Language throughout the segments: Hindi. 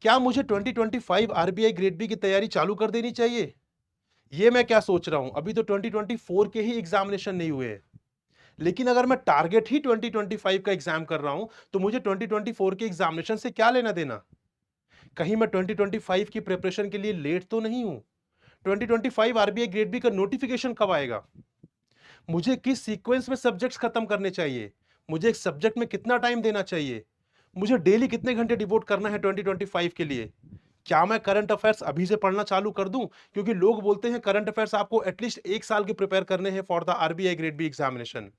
क्या मुझे 2025 आरबीआई ग्रेड बी की तैयारी चालू कर देनी चाहिए? ये मैं क्या सोच रहा हूं, अभी तो 2024 के ही एग्जामिनेशन नहीं हुए हैं। लेकिन अगर मैं टारगेट ही 2025 का एग्जाम कर रहा हूं, तो मुझे 2024 के एग्जामिनेशन से क्या लेना देना? कहीं मैं 2025 की प्रिपरेशन के लिए लेट तो नहीं हूं? 2025 आरबीआई ग्रेड बी का नोटिफिकेशन कब आएगा? मुझे किस सीक्वेंस में सब्जेक्ट्स खत्म करने चाहिए? मुझे एक सब्जेक्ट में कितना टाइम देना चाहिए? मुझे डेली कितने घंटे डिवोट करना है 2025 के लिए? क्या मैं करंट अफेयर्स अभी से पढ़ना चालू कर दूं? क्योंकि लोग बोलते हैं करंट अफेयर्स आपको एटलीस्ट 1 साल के प्रिपेयर करने हैं for the RBI grade B examination.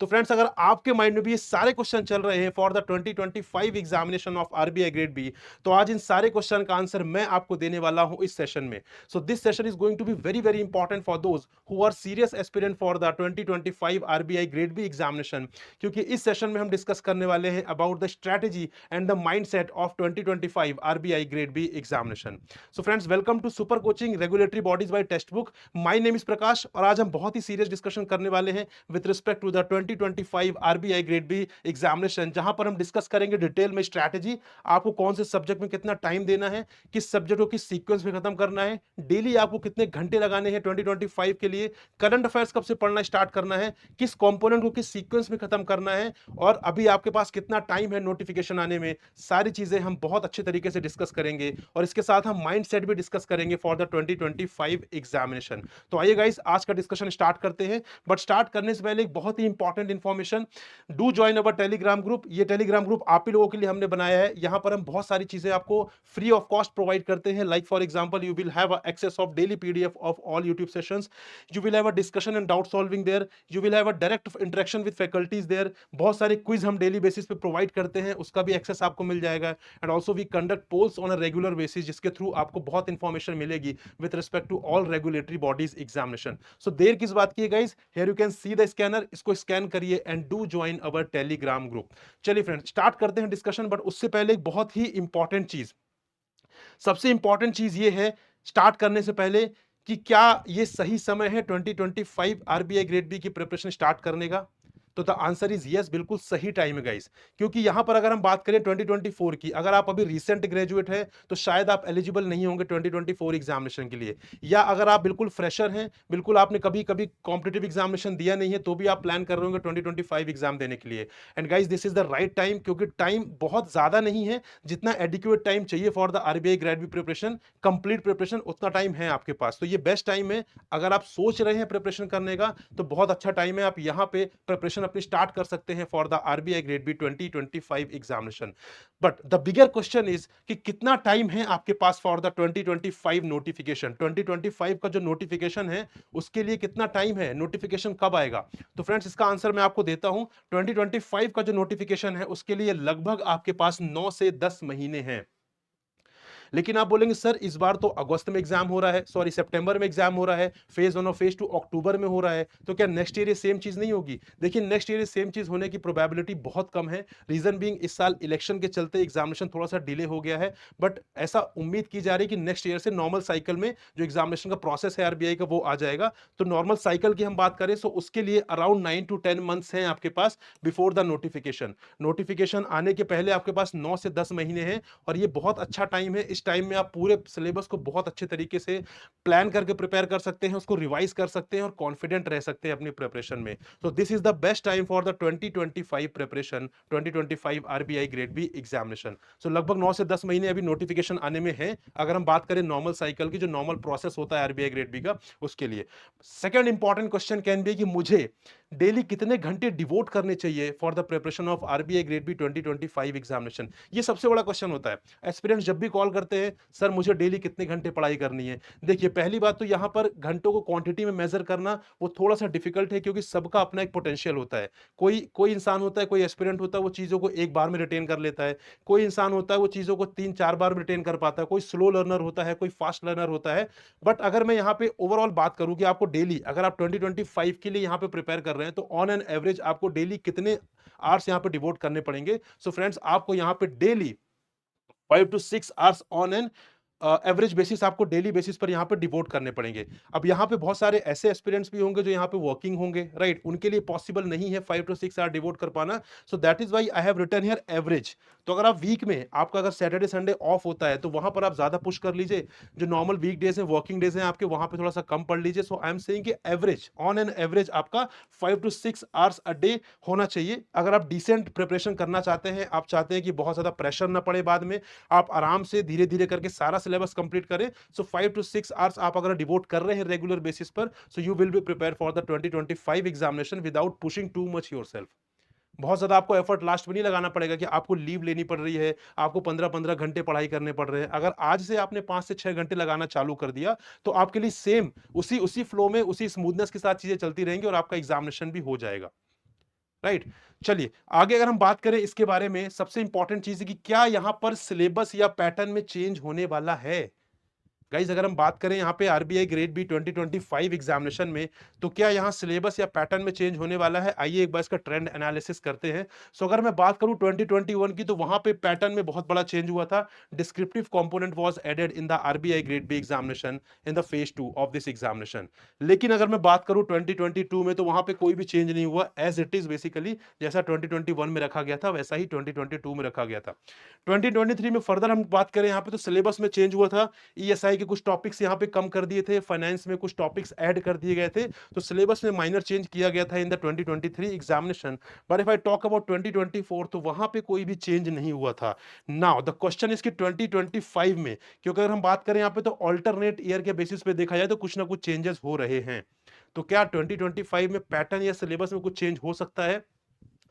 तो फ्रेंड्स, अगर आपके माइंड में भी ये सारे क्वेश्चन चल रहे हैं for the 2025 examination of RBI grade B, तो आज इन सारे क्वेश्चन का आंसर मैं आपको देने वाला हूं इस सेशन में। So this session is going to be very very important for those who are serious aspirant for the 2025 RBI grade B examination, क्योंकि इस सेशन में हम डिस्कस करने वाले हैं about the strategy and the mindset of 2025 RBI grade B examination. So friends, welcome to super coaching regulatory bodies by textbook. My name is Prakash और आज हम बहुत ही सीरियस डिस्कशन करने वाले हैं with respect to the 2025 RBI grade B examination, जहां पर हम डिस्कस करेंगे डिटेल में स्ट्रैटेजी, आपको कौन से सब्जेक्ट में कितना टाइम देना है, किस सब्जेक्ट को किस सीक्वेंस में खत्म करना है, डेली आपको कितने घंटे लगाने हैं 2025 के लिए, करंट अफेयर्स कब से पढ़ना स्टार्ट करना है, किस कंपोनेंट को किस सीक्वेंस में खत्म करना है, और अभी आपके पास कितना टाइम है नोटिफिकेशन आने में। सारी चीजें हम बहुत अच्छे तरीके से डिस्कस करेंगे और इसके साथ हम माइंड सेट भी डिस्कस करेंगे फॉर द 2025 एग्जामिनेशन। तो आइए गाइस, आज का डिस्कशन स्टार्ट करते हैं। बट स्टार्ट करने से पहले एक बहुत ही important information, do join our Telegram group. ये टेलीग्राम ग्रुप आप ही लोगों के लिए हमने बनाया है। यहां पर हम बहुत सारी चीजें आपको फ्री ऑफ कॉस्ट प्रोवाइड करते हैं। Like for example, you will have access of daily PDF of all YouTube sessions, you will have a discussion and doubt solving there, you will have a direct interaction with faculties there. बहुत सारे क्विज हम डेली बेसिस पे प्रोवाइड करते हैं, उसका भी एक्सेस आपको मिल जाएगा। And also we conduct polls on a regular basis, जिसके थ्रू आपको बहुत इंफॉर्मेशन मिलेगी with respect to all regulatory bodies examination. So देर किस बात की है guys, here you can see the scanner, इसको स्कैन करिए and do join our Telegram group. चलिए फ्रेंड्स, स्टार्ट करते हैं डिस्कशन। बट उससे पहले एक बहुत ही इंपॉर्टेंट चीज, सबसे इंपॉर्टेंट चीज ये है स्टार्ट करने से पहले, कि क्या ये सही समय है 2025 आरबीआई ग्रेड बी की प्रिपरेशन स्टार्ट करने का? तो द आंसर इज यस, बिल्कुल सही टाइम है गाइस। क्योंकि यहां पर अगर हम बात करें 2024 की, अगर आप अभी रिसेंट ग्रेजुएट हैं तो शायद आप एलिजिबल नहीं होंगे 2024 एग्जामिनेशन के लिए, या अगर आप बिल्कुल फ्रेशर हैं, बिल्कुल आपने कभी कभी कॉम्पिटिटिव एग्जामिनेशन दिया नहीं है, तो भी आप प्लान कर रहे होंगे 2025 एग्जाम देने के लिए। And guys, this is the right time, क्योंकि टाइम बहुत ज्यादा नहीं है, जितना एडिक्वेट टाइम चाहिए for the RBI grade B preparation, complete preparation, उतना टाइम है आपके पास। तो ये बेस्ट टाइम है। अगर आप सोच रहे हैं प्रिपरेशन करने का, तो बहुत अच्छा टाइम है, आप यहां पे प्रिपरेशन अपनी स्टार्ट कर सकते हैं for the RBI grade B 2025 examination. But the bigger question is कि कितना टाइम है आपके पास फॉर द 2025 नोटिफिकेशन। 2025 का जो नोटिफिकेशन है, उसके लिए कितना टाइम है, नोटिफिकेशन कब आएगा? तो फ्रेंड्स, इसका आंसर मैं आपको देता हूं। 2025 का जो नोटिफिकेशन है, उसके लिए लगभग आपके पास 9 से 10 महीने हैं। लेकिन आप बोलेंगे सर, इस बार तो अगस्त में एग्जाम हो रहा है, सॉरी सितंबर में एग्जाम हो रहा है, फेज 1 और फेज 2 अक्टूबर में हो रहा है, तो क्या नेक्स्ट ईयर ये सेम चीज नहीं होगी? देखिए, नेक्स्ट ईयर सेम चीज होने की प्रोबेबिलिटी बहुत कम है। रीजन बीइंग, इस साल इलेक्शन के चलते एग्जामिनेशन थोड़ा सा डिले हो गया है। बट ऐसा उम्मीद की जा रही है कि नेक्स्ट ईयर से नॉर्मल साइकिल में जो एग्जामिनेशन का प्रोसेस है आरबीआई का, वो आ जाएगा। तो नॉर्मल साइकिल की हम बात करें तो उसके लिए अराउंड 9 to 10 मंथ्स हैं आपके पास बिफोर द नोटिफिकेशन। नोटिफिकेशन आने के पहले आपके पास 9 से 10 महीने हैं, और ये बहुत अच्छा टाइम है। इस टाइम में आप पूरे सिलेबस को बहुत अच्छे तरीके से प्लान करके प्रिपेयर कर सकते हैं, उसको रिवाइज कर सकते हैं और कॉन्फिडेंट रह सकते हैं अपनी प्रिपरेशन में। तो this is the best time for the 2025 preparation, 2025 RBI grade B examination. So लगभग 9 से 10 महीने अभी नोटिफिकेशन आने में है, अगर हम बात करें नॉर्मल साइकिल की, जो नॉर्मल प्रोसेस होता है आरबीआई ग्रेड बी का, उसके लिए। Second important question can be कि मुझे डेली कितने घंटे डिवोट करने चाहिए for the preparation of RBI grade B 2025 examination. ये सबसे बड़ा क्वेश्चन होता है। एस्पिरेंट्स जब भी कॉल करते हैं, सर मुझे डेली कितने घंटे पढ़ाई करनी है। देखिए, पहली बात तो यहां पर घंटों को क्वांटिटी में मेजर करना वो थोड़ा सा डिफिकल्ट है, क्योंकि सबका अपना एक पोटेंशियल होता है। कोई कोई इंसान होता है, कोई एस्पिरेंट होता है, वो चीजों को एक बार में रिटेन कर लेता है। कोई इंसान होता है, वो चीजों को 3-4 बार में रिटेन कर पाता है। कोई स्लो लर्नर होता है, कोई फास्ट लर्नर होता है। बट अगर मैं यहाँ पे ओवरऑल बात करूं कि आपको डेली, अगर आप 2025 के लिए यहाँ पे प्रिपेयर कर रहे हैं, तो ऑन एन एवरेज आपको डेली कितने आवर्स यहाँ पे डिवोट करने पड़ेंगे? सो फ्रेंड्स, आपको यहाँ पे daily 5 to 6 hours on an average basis आपको डेली बेसिस पर यहाँ पे डिवोट करने पड़ेंगे। अब यहाँ पे बहुत सारे ऐसे एस्पिरेंट्स भी होंगे जो यहाँ पे वर्किंग होंगे, राइट? उनके लिए पॉसिबल नहीं है 5 टू 6 आवर डिवोट कर पाना। So that is why I have written here average. तो अगर आप वीक में आपका अगर सैटरडे संडे ऑफ होता है तो वहां पर आप ज्यादा पुश कर लीजिए। जो नॉर्मल वीक डेज है, वर्किंग डेज हैं आपके, वहां पे थोड़ा सा कम पढ़ लीजिए। सो आई एम सेइंग कि एवरेज, ऑन एन एवरेज आपका 5 टू 6 आवर्स अ डे होना चाहिए। अगर आप डिसेंट प्रिपरेशन करना चाहते हैं, आप चाहते हैं कि बहुत ज्यादा प्रेशर ना पड़े बाद में, आप आराम से धीरे धीरे करके सारा सिलेबस कंप्लीट करें, सो 5 टू 6 आवर्स आप अगर डिवोट कर रहे हैं रेगुलर बेसिस पर, so you will be prepare for the 2025 examination without pushing too much yourself. बहुत ज्यादा आपको एफर्ट लास्ट में नहीं लगाना पड़ेगा कि आपको लीव लेनी पड़ रही है, आपको 15-15 घंटे पढ़ाई करने पड़ रहे हैं। अगर आज से आपने 5 से 6 घंटे लगाना चालू कर दिया तो आपके लिए सेम उसी उसी फ्लो में, उसी स्मूथनेस के साथ चीजें चलती रहेंगी और आपका एग्जामिनेशन भी हो जाएगा, राइट? चलिए आगे अगर हम बात करें इसके बारे में, सबसे इंपॉर्टेंट चीज है कि क्या यहां पर सिलेबस या पैटर्न में चेंज होने वाला है। गाइज अगर हम बात करें यहाँ पे आरबीआई ग्रेड बी 2025 एग्जामिनेशन में, तो क्या यहाँ सिलेबस या पैटर्न में चेंज होने वाला है? आइए एक बार इसका ट्रेंड एनालिसिस करते हैं। सो अगर मैं बात करूं 2021 की, तो वहां पे पैटर्न में बहुत बड़ा चेंज हुआ था। Descriptive component was added in the RBI grade B examination in the phase 2 of this examination. लेकिन अगर मैं बात करूं 2022 में, तो वहां पे कोई भी चेंज नहीं हुआ, एज इट इज बेसिकली जैसा 2021 में रखा गया था वैसा ही 2022 में रखा गया था। 2023 में फर्दर हम बात करें यहाँ पे, तो सिलेबस में चेंज हुआ था। ईएसआई के कुछ टॉपिक्स यहाँ पे कम कर दिए थे, फाइनेंस में कुछ टॉपिक्स ऐड कर दिए गए थे, तो सिलेबस में माइनर चेंज किया गया था in the 2023 examination. But if I talk about 2024, तो वहां पे कोई भी चेंज नहीं हुआ था। नाउ द क्वेश्चन इज कि 2025 में, क्योंकि अगर हम बात करें यहाँ पे, तो ऑल्टरनेट ईयर के बेसिस पे देखा जाए तो कुछ ना कुछ चेंजेस हो रहे हैं। तो क्या 2025 में पैटर्न या सिलेबस में कुछ चेंज हो सकता है?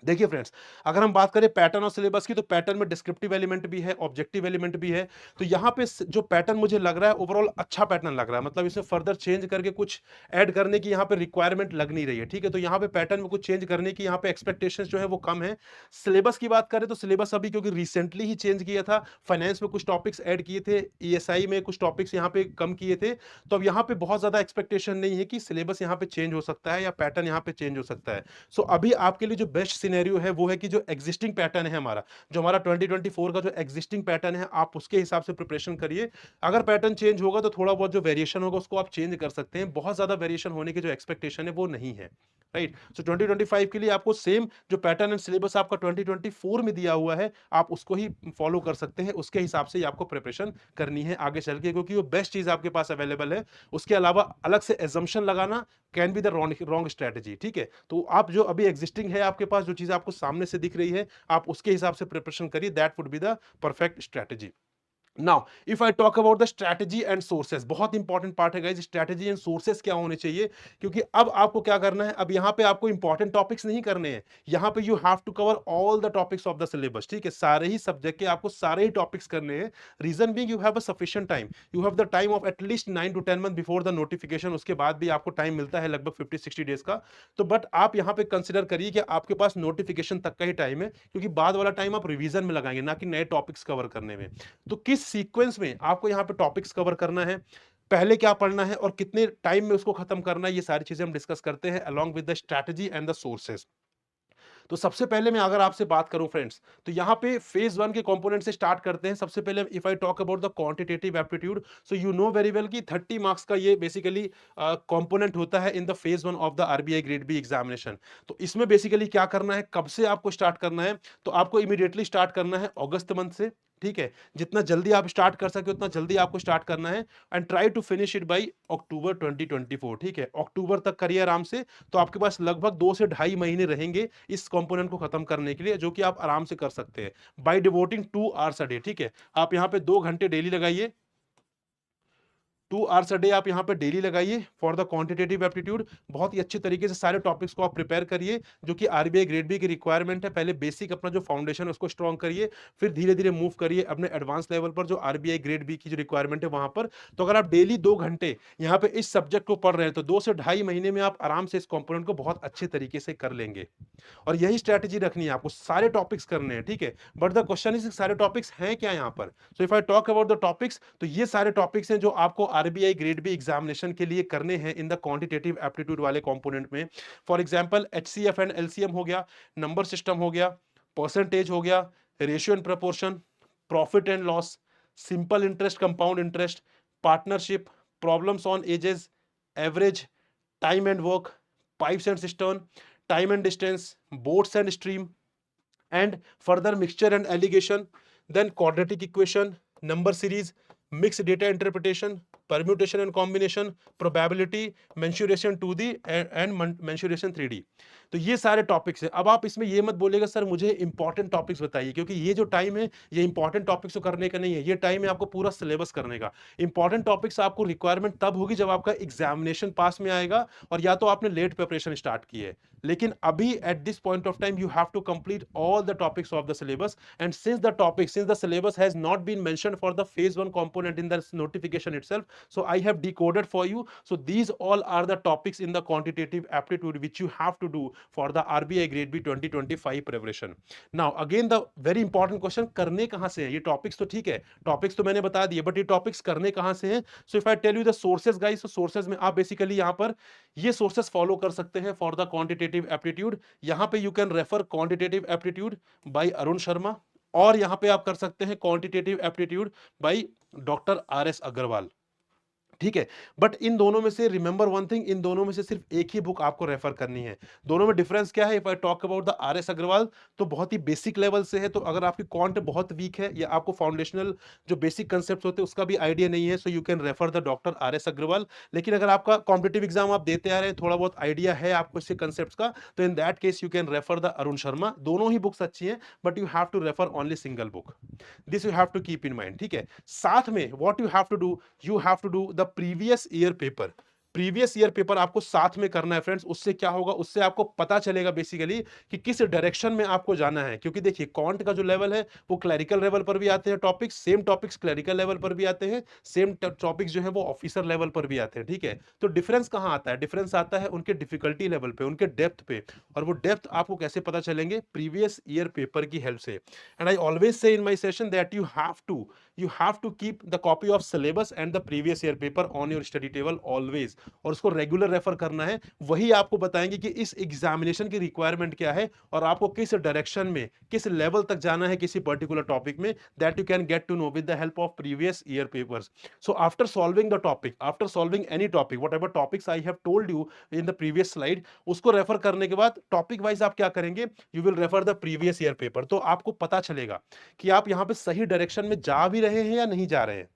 देखिए फ्रेंड्स, अगर हम बात करें पैटर्न और सिलेबस की, तो पैटर्न में डिस्क्रिप्टिव एलिमेंट भी है, ऑब्जेक्टिव एलिमेंट भी है। तो यहाँ पे जो पैटर्न मुझे लग रहा है ओवरऑल अच्छा पैटर्न लग रहा है, मतलब इसमें फर्दर चेंज करके कुछ ऐड करने की यहाँ पे रिक्वायरमेंट लग नहीं रही है, ठीक है? तो यहाँ पे पैटर्न में कुछ चेंज करने की यहाँ पे एक्सपेक्टेशंस जो है वो कम है। सिलेबस की बात करें तो सिलेबस अभी क्योंकि रिसेंटली ही चेंज किया था, फाइनेंस में कुछ टॉपिक्स ऐड किए थे, ईएसआई में कुछ टॉपिक्स यहाँ पे कम किए थे, तो अब यहाँ पे बहुत ज्यादा एक्सपेक्टेशन नहीं है कि सिलेबस यहाँ पे चेंज हो सकता है या पैटर्न यहाँ पे चेंज हो सकता है। सो अभी आपके लिए जो बेस्ट सिनेरियो है वो है कि जो एग्जिस्टिंग पैटर्न है हमारा, जो हमारा 2024 का जो एग्जिस्टिंग पैटर्न है, आप उसके हिसाब से प्रिपरेशन करिए। अगर पैटर्न चेंज होगा तो थोड़ा बहुत जो वेरिएशन होगा उसको आप चेंज कर सकते हैं, बहुत ज्यादा वेरिएशन होने की जो एक्सपेक्टेशन है वो नहीं है, राइट? सो 2025 के लिए आपको सेम जो पैटर्न एंड सिलेबस आपका 2024 में दिया हुआ है, आप उसको ही फॉलो कर सकते हैं, उसके हिसाब से ही आपको प्रिपरेशन करनी है आगे चल के, क्योंकि वो बेस्ट चीज आपके पास अवेलेबल है। उसके अलावा अलग से एजम्पशन लगाना can be the wrong strategy, ठीक है? तो आप जो अभी एग्जिस्टिंग है आपके पास, जो चीज आपको सामने से दिख रही है, आप उसके हिसाब से प्रिपरेशन करिए, that would be the perfect strategy. Now if I talk about the strategy and sources, बहुत इंपॉर्टेंट पार्ट है गाइस, स्ट्रैटेजी एंड सोर्सेस क्या होने चाहिए, क्योंकि अब आपको क्या करना है, अब यहाँ पे आपको इंपॉर्टेंट टॉपिक्स नहीं करने हैं, यहाँ पे you have to cover all the topics of the syllabus, ठीक है? सारे ही सब्जेक्ट के आपको सारे ही टॉपिक्स करने हैं। Reason being you have a sufficient time, you have the time of at least 9 to 10 month before the notification, उसके बाद भी आपको टाइम मिलता है लगभग 50-60 डेज का। तो बट आप यहाँ पे कंसिडर करिए कि आपके पास नोटिफिकेशन तक का ही टाइम है, क्योंकि बाद वाला टाइम आप रिवीजन में लगाएंगे, ना कि नए टॉपिक्स कवर करने में। तो किस सीक्वेंस में आपको यहाँ पे टॉपिक्स कवर करना है, पहले क्या पढ़ना है और कितने टाइम में उसको खत्म करना है, ये सारी चीजें हम डिस्कस करते हैं along with the strategy and the sources. तो सबसे पहले मैं अगर आपसे बात करूं फ्रेंड्स, तो यहाँ पे फेज 1 के कंपोनेंट से स्टार्ट करते हैं। सबसे पहले if I talk about the quantitative aptitude, so you know very well कि 30 मार्क्स का ये बेसिकली कंपोनेंट होता है in the phase 1 of the RBI grade B examination. तो इसमें बेसिकली क्या करना है, कब से आपको स्टार्ट करना है, तो आपको इमीडिएटली स्टार्ट करना है अगस्त मंथ से, ठीक है? जितना जल्दी आप स्टार्ट कर सके उतना जल्दी आपको स्टार्ट करना है, and try to finish it by October 2024, ठीक है? अक्टूबर तक करिए आराम से। तो आपके पास लगभग 2 से ढाई महीने रहेंगे इस कंपोनेंट को खत्म करने के लिए, जो कि आप आराम से कर सकते हैं by devoting 2 hours a day, ठीक है? आप यहाँ पे 2 घंटे डेली लगाइए, 2 आवर्स अ डे आप यहाँ पे डेली लगाइए फॉर द क्वांटिटेटिव एप्टीट्यूड। बहुत ही अच्छे तरीके से सारे टॉपिक्स को आप प्रिपेयर करिए, जो कि आरबीआई ग्रेड बी की रिक्वायरमेंट है। पहले बेसिक अपना जो फाउंडेशन है उसको स्ट्रॉन्ग करिए, फिर धीरे धीरे मूव करिए अपने एडवांस लेवल पर, जो आरबीआई ग्रेड बी की जो रिक्वायरमेंट है वहां पर। तो अगर आप डेली 2 घंटे यहाँ पे इस सब्जेक्ट को पढ़ रहे हैं, तो 2 से ढाई महीने में आप आराम से इस कॉम्पोनेंट को बहुत अच्छे तरीके से कर लेंगे। और यही स्ट्रैटेजी रखनी है आपको, सारे टॉपिक्स करने हैं, ठीक है? बट द क्वेश्चन इज सारे टॉपिक्स हैं क्या यहाँ पर? सो if I talk about the topics, तो ये सारे टॉपिक्स हैं जो आपको आरबीआई ग्रेड बी एग्जामिनेशन के लिए करने हैं इन द क्वांटिटेटिव एप्टीट्यूड वाले कंपोनेंट में। For example HCF and LCM हो गया, नंबर सिस्टम हो गया, परसेंटेज हो गया, ratio and proportion, profit and loss, simple interest, compound interest, partnership, problems on edges, average, time and work, pipes and cistern, time and distance, boats and stream, and further mixture and alligation, then quadratic equation, number series, mixed data interpretation, permutation and combination, probability, mensuration 2D and mensuration 3D. तो ये सारे टॉपिक्स हैं। अब आप इसमें ये मत बोलिएगा सर मुझे इंपॉर्टेंट टॉपिक्स बताइए, क्योंकि ये जो टाइम है ये इंपॉर्टेंट टॉपिक्स को करने का नहीं है, ये टाइम है आपको पूरा सिलेबस करने का। इंपॉर्टेंट टॉपिक्स आपको रिक्वायरमेंट तब होगी जब आपका एग्जामिनेशन पास में आएगा और या तो आपने लेट प्रिपरेशन स्टार्ट की है। लेकिन अभी at this point of time you have to complete all the topics of the syllabus, and since the syllabus has not been mentioned for the phase 1 component in the notification itself, so I have decoded for you. So these all are the topics in the quantitative aptitude which you have to do for the RBI grade B 2025 preparation. Now again the very important question, करने कहां से है ये टॉपिक्स? तो ठीक है, टॉपिक्स तो मैंने बता दिए, बट ये टॉपिक्स करने कहां से हैं? So if I tell you the sources guys, तो सोर्सेज में आप बेसिकली यहां पर ये सोर्सेज फॉलो कर सकते हैं फॉर द क्वांटिटेटिव एप्टीट्यूड। यहां पे you can refer quantitative aptitude by Arun Sharma, और यहां पे आप कर सकते हैं quantitative aptitude by doctor RS Agrawal. ठीक है, बट इन दोनों में से रिमेंबर वन थिंग, इन दोनों में से सिर्फ एक ही बुक आपको रेफर करनी है। दोनों में डिफरेंस क्या है? If I talk about the RS Agrawal, तो बहुत ही बेसिक लेवल से है, तो अगर आपकी क्वांट बहुत वीक है या आपको फाउंडेशनल जो बेसिक कंसेप्ट होते हैं उसका भी आइडिया नहीं है, so you can refer the doctor RS Agrawal. लेकिन अगर आपका कॉम्पिटेटिव एग्जाम आप देते आ रहे हैं, थोड़ा बहुत आइडिया है आपको इसके कंसेप्ट का, तो in that case you can refer the Arun Sharma. दोनों ही बुक्स अच्छी हैं, but you have to refer only single book, this you have to keep in mind. ठीक है, साथ में what you have to do, you have to do the previous year paper. Previous year paper आपको साथ में करना है फ्रेंड्स। उससे क्या होगा, उससे आपको पता चलेगा बेसिकली कि किस डायरेक्शन में आपको जाना है, क्योंकि देखिए क्वांट का जो लेवल है वो क्लरिकल लेवल पर भी आते हैं topics, same topics clerical level पर भी आते हैं, सेम टॉपिक्स जो है वो ऑफिसर लेवल पर भी आते हैं। ठीक है, तो डिफरेंस कहां आता है? डिफरेंस आता है उनके डिफिकल्टी लेवल पे, उनके डेप्थ पे, और वो डेप्थ आपको कैसे पता चलेंगे? प्रीवियस ईयर पेपर की हेल्प से। And I always say in my session that you have to keep the copy of syllabus and the previous year paper on your study table always, और उसको रेगुलर रेफर करना है। वही आपको बताएंगे कि इस एग्जामिनेशन की रिक्वायरमेंट क्या है और आपको किस डायरेक्शन में, किस लेवल तक जाना है किसी पर्टिकुलर टॉपिक में, that you can get to know with the help of previous year papers. So after solving the topic, after solving any topic, whatever topics I have told you in the previous slide, उसको रेफर करने के बाद टॉपिक वाइज आप क्या करेंगे? You will refer the previous year paper. तो आपको पता चलेगा कि आप यहां पे सही डायरेक्शन में जा भी रहे हैं या नहीं जा रहे हैं।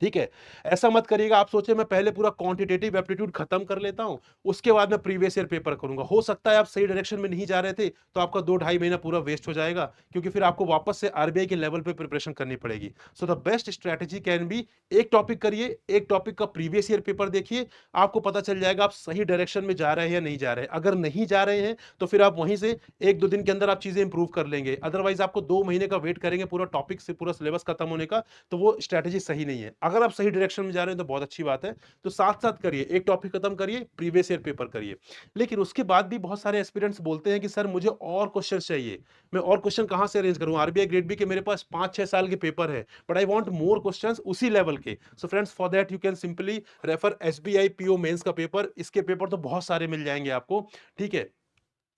ठीक है, ऐसा मत करिएगा आप सोचे मैं पहले पूरा क्वांटिटेटिव एप्टीट्यूड खत्म कर लेता हूं, उसके बाद मैं प्रीवियस ईयर पेपर करूंगा। हो सकता है आप सही डायरेक्शन में नहीं जा रहे थे, तो आपका 2-2.5 महीना पूरा वेस्ट हो जाएगा, क्योंकि फिर आपको वापस से RBI के लेवल पे प्रिपरेशन करनी पड़ेगी। So the best strategy can be, एक टॉपिक करिए, एक टॉपिक का प्रीवियस ईयर पेपर देखिए, आपको पता चल जाएगा आप सही डायरेक्शन में जा रहे हैं या नहीं जा रहे हैं। अगर नहीं जा रहे हैं तो फिर आप वहीं से 1-2 दिन के अंदर आप चीजें इंप्रूव कर लेंगे, अदरवाइज आपको 2 महीने का वेट करेंगे पूरा टॉपिक से, पूरा सिलेबस खत्म होने का, तो वो स्ट्रेटेजी सही नहीं है। अगर आप सही डायरेक्शन में जा रहे हैं तो बहुत अच्छी बात है, तो साथ साथ करिए, एक टॉपिक खत्म करिए, प्रीवियस ईयर पेपर करिए। लेकिन उसके बाद भी बहुत सारे एस्पिरेंट्स बोलते हैं कि सर मुझे और क्वेश्चन चाहिए, मैं और क्वेश्चन कहां से अरेंज करूं? RBI ग्रेड बी के मेरे पास 5-6 साल के पेपर है, but I want more questions उसी लेवल के। So friends, for that you can simply refer SBI PO mains का पेपर। इसके पेपर तो बहुत सारे मिल जाएंगे आपको। ठीक है,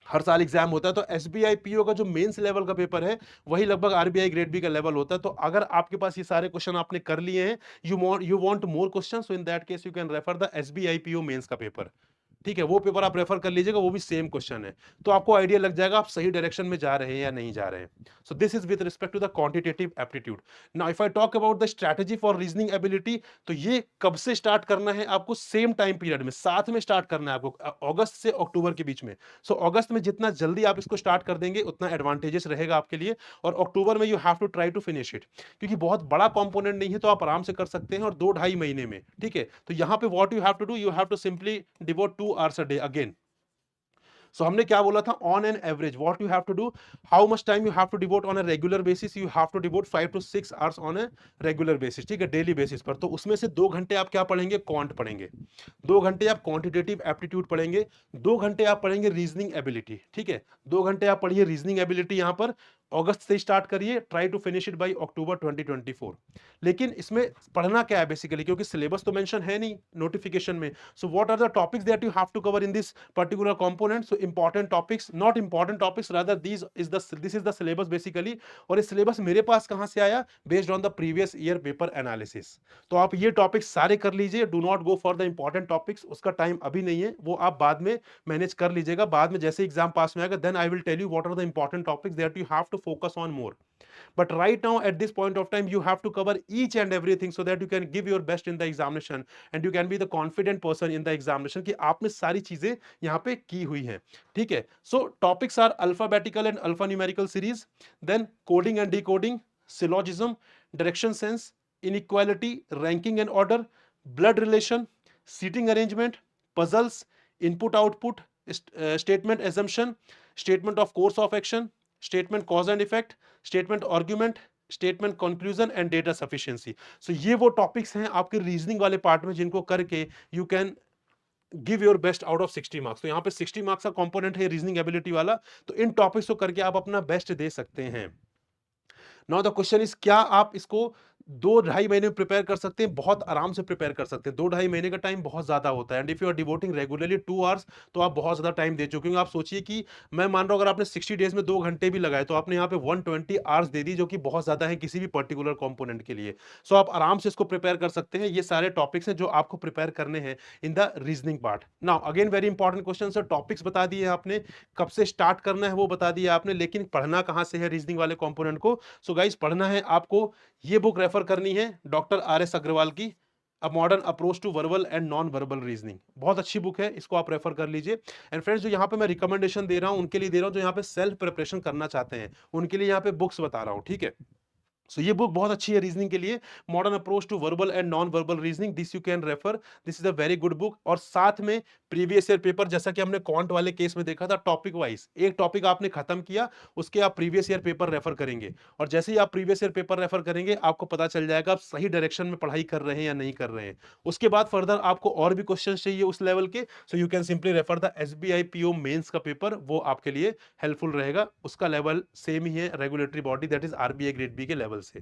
हर साल एग्जाम होता है, तो SBI PO का जो मेंस लेवल का पेपर है वही लगभग RBI ग्रेड बी का लेवल होता है। तो अगर आपके पास ये सारे क्वेश्चन आपने कर लिए हैं, you want more question, so in that case you can refer the SBI PO mains का पेपर। ठीक है, वो पेपर आप रेफर कर लीजिएगा, वो भी सेम क्वेश्चन है, तो आपको आइडिया लग जाएगा आप सही डायरेक्शन में जा रहे हैं या नहीं जा रहे हैं। So this is with respect to the quantitative aptitude. Now if I talk about the strategy for reasoning ability, तो ये कब से स्टार्ट करना है आपको? सेम टाइम पीरियड में, साथ में स्टार्ट करना है आपको, अगस्त से अक्टूबर के बीच में। सो अगस्त में जितना जल्दी आप इसको स्टार्ट कर देंगे उतना एडवांटेजेस रहेगा आपके लिए, और अक्टूबर में you have to try to finish it, क्योंकि बहुत बड़ा कंपोनेंट नहीं है, तो आप आराम से कर सकते हैं, और 2-2.5 महीने में। ठीक है, तो यहां पे what you have to do, you have to simply devote 2 hours a day again. So हमने क्या बोला था? On an average what you have to do, how much time you have to devote on a regular basis, you have to devote 5 to 6 hours on a regular basis. ठीक है, डेली बेसिस पर। तो उसमें से 2 घंटे आप क्या पढ़ेंगे? क्वांट पढ़ेंगे, 2 घंटे आप क्वांटिटेटिव एप्टीट्यूड पढ़ेंगे, 2 घंटे आप पढ़ेंगे रीजनिंग एबिलिटी। ठीक है, 2 घंटे आप पढ़िए रीजनिंग एबिलिटी यहां पर, अगस्त से स्टार्ट करिए, try to finish it by October 2024। लेकिन इसमें पढ़ना क्या है बेसिकली, क्योंकि सिलेबस तो मेंशन है नहीं नोटिफिकेशन में। So what are the topics that you have to cover in this particular component? So important topics, not important topics, rather this is the syllabus basically. और ये सिलेबस मेरे पास कहां से आया? Based on the previous year paper analysis. तो आप ये टॉपिक्स सारे कर लीजिए, do not go for the important topics, उसका टाइम अभी नहीं है, वो आप बाद में मैनेज कर लीजिएगा। बाद में जैसे एग्जाम पास में आएगा, then I will tell you what are the important topics that you have to focus on more. But right now at this point of time you have to cover each and everything so that you can give your best in the examination and you can be the confident person in the examination कि आपने सारी चीजें यहाँ पे की हुई हैं, ठीक है? So topics are alphabetical and alphanumerical series, then coding and decoding, syllogism, direction sense, inequality, ranking and order, blood relation, seating arrangement, puzzles, input output, statement assumption, statement of course of action, statement cause and effect, statement argument, statement conclusion and data sufficiency. So ये वो टॉपिक्स हैं आपके रीजनिंग वाले पार्ट में जिनको करके you can give your best out of 60 marks. तो यहाँ पे 60 मार्क्स का कंपोनेंट है रीजनिंग एबिलिटी वाला, तो इन टॉपिक्स को करके आप अपना बेस्ट दे सकते हैं। नाउ द क्वेश्चन इज, क्या आप इसको 2-2.5 महीने में प्रिपेयर कर सकते हैं? बहुत आराम से प्रिपेयर कर सकते हैं। 2-2.5 महीने का टाइम बहुत ज्यादा होता है, and if you are devoting regularly 2 hours तो आप बहुत ज्यादा टाइम दे चुके हैं। आप सोचिए कि मैं मान रहा हूं अगर आपने 60 डेज में 2 घंटे भी लगाए तो आपने यहाँ पे 120 आवर्स दे दी, जो कि बहुत ज्यादा है किसी भी पर्टिकुलर कंपोनेंट के लिए। सो आप आराम से इसको प्रिपेयर कर सकते हैं। ये सारे टॉपिक्स हैं जो आपको प्रिपेयर करने हैं in the reasoning part. Now again very important question sir, topics बता दिए आपने, कब से स्टार्ट करना है वो बता दिया आपने, लेकिन पढ़ना कहां से है रीजनिंग वाले कंपोनेंट को? सो गाइस पढ़ना है आपको, ये बुक रेफर करनी है डॉक्टर आर एस अग्रवाल की, a modern approach to verbal and non verbal reasoning. बहुत अच्छी बुक है, इसको आप रेफर कर लीजिए। एंड फ्रेंड्स, जो यहाँ पे मैं रिकमेंडेशन दे रहा हूँ उनके लिए दे रहा हूँ जो यहाँ पे सेल्फ प्रिपरेशन करना चाहते हैं, उनके लिए यहाँ पे बुक्स बता रहा हूँ, ठीक है? सो ये बुक बहुत अच्छी है रीजनिंग के लिए, modern approach to verbal and non verbal reasoning, this you can refer, this is a very good book. और साथ में प्रीवियस ईयर पेपर, जैसा कि हमने क्वांट वाले केस में देखा था, टॉपिक वाइज एक टॉपिक आपने खत्म किया, उसके आप प्रीवियस ईयर पेपर रेफर करेंगे, और जैसे ही आप प्रीवियस ईयर पेपर रेफर करेंगे आपको पता चल जाएगा आप सही डायरेक्शन में पढ़ाई कर रहे हैं या नहीं कर रहे हैं। उसके बाद फर्दर आपको और भी क्वेश्चन चाहिए उस लेवल के, so you can simply refer the SBI PO mains का पेपर, वो आपके लिए हेल्पफुल रहेगा। उसका लेवल सेम ही है regulatory body, that is RBI grade B के लेवल से,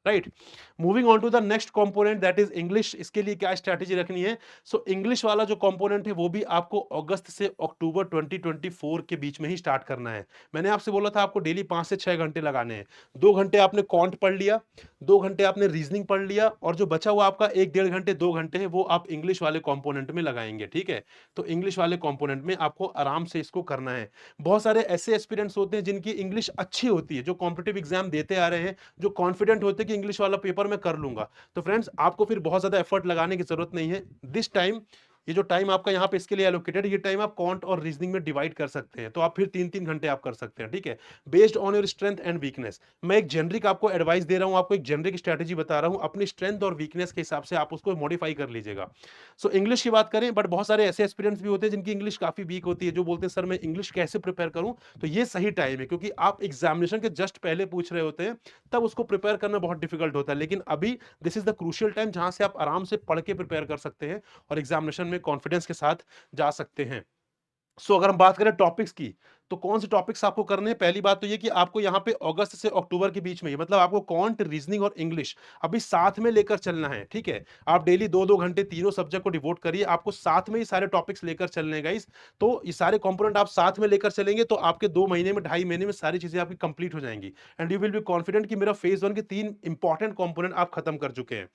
right? Moving on to the next component that is English. इसके लिए क्या स्ट्रैटेजी रखनी है? सो इंग्लिश वाला जो कंपोनेंट है वो भी आपको अगस्त से अक्टूबर 2024 के बीच में ही स्टार्ट करना है। मैंने आपसे बोला था आपको डेली 5 से 6 घंटे लगाने हैं। 2 घंटे आपने कॉन्ट पढ़ लिया, 2 घंटे आपने रीजनिंग पढ़ लिया, और जो बचा हुआ आपका 1-1.5 घंटे 2 घंटे है वो आप इंग्लिश वाले कंपोनेंट में लगाएंगे, ठीक है? तो इंग्लिश वाले कंपोनेंट में आपको आराम से इसको करना है। बहुत सारे ऐसे एस्पिरेंट्स होते हैं जिनकी इंग्लिश अच्छी होती है, जो कॉम्पिटिटिव एग्जाम देते आ रहे हैं, जो कॉन्फिडेंट होते हैं कि इंग्लिश वाला पेपर मैं कर लूंगा। तो फ्रेंड्स, आपको फिर बहुत ज्यादा एफर्ट लगाने की जरूरत नहीं है। दिस टाइम, ये जो टाइम आपका यहाँ पे इसके लिए एलोकेटेड, ये टाइम आप कॉन्ट और रीजनिंग में डिवाइड कर सकते हैं, तो आप फिर 3-3 घंटे आप कर सकते हैं, ठीक है? Based on your strength and weakness. मैं एक जेनरिक आपको एडवाइस दे रहा हूँ, आपको एक जेनरिक स्ट्रेटेजी बता रहा हूँ, अपनी स्ट्रेंथ और वीकनेस के हिसाब से आप उसको मॉडिफाई कर लीजिएगा। सो इंग्लिश की बात करें, बट बहुत सारे ऐसे एस्पिरेंट्स भी होते हैं जिनकी इंग्लिश काफी वीक होती है, जो बोलते हैं सर मैं इंग्लिश कैसे प्रिपेयर करूं? तो ये सही टाइम है, क्योंकि आप एग्जामिनेशन के जस्ट पहले पूछ रहे होते हैं, तब उसको प्रिपेयर करना बहुत डिफिकल्ट होता है। लेकिन अभी this is the crucial time जहां से आप आराम से पढ़ के प्रिपेयर कर सकते हैं और एग्जामिनेशन में कॉन्फिडेंस के साथ जा सकते हैं। अगर हम बात करें टॉपिक्स की, तो कौन से टॉपिक्स आपको करने हैं? पहली बात तो ये कि आपको यहाँ पे अगस्त से अक्टूबर के बीच में ही, मतलब आपको क्वांट, रीजनिंग और इंग्लिश अभी साथ में लेकर चलना है, ठीक है? आप डेली 2-2 घंटे तीनों सब्जेक्ट को डिवोट करिए, आपको साथ में ही सारे टॉपिक्स लेकर चलने हैं गाइस। तो ये सारे कंपोनेंट आप साथ में लेकर चलेंगे तो आपके 2 महीने में, 2.5 महीने में सारी चीजें आपकी कंप्लीट हो जाएंगी, and you will be confident कि मेरा फेज 1 के 3 इंपॉर्टेंट कंपोनेंट आप खत्म कर चुके हैं।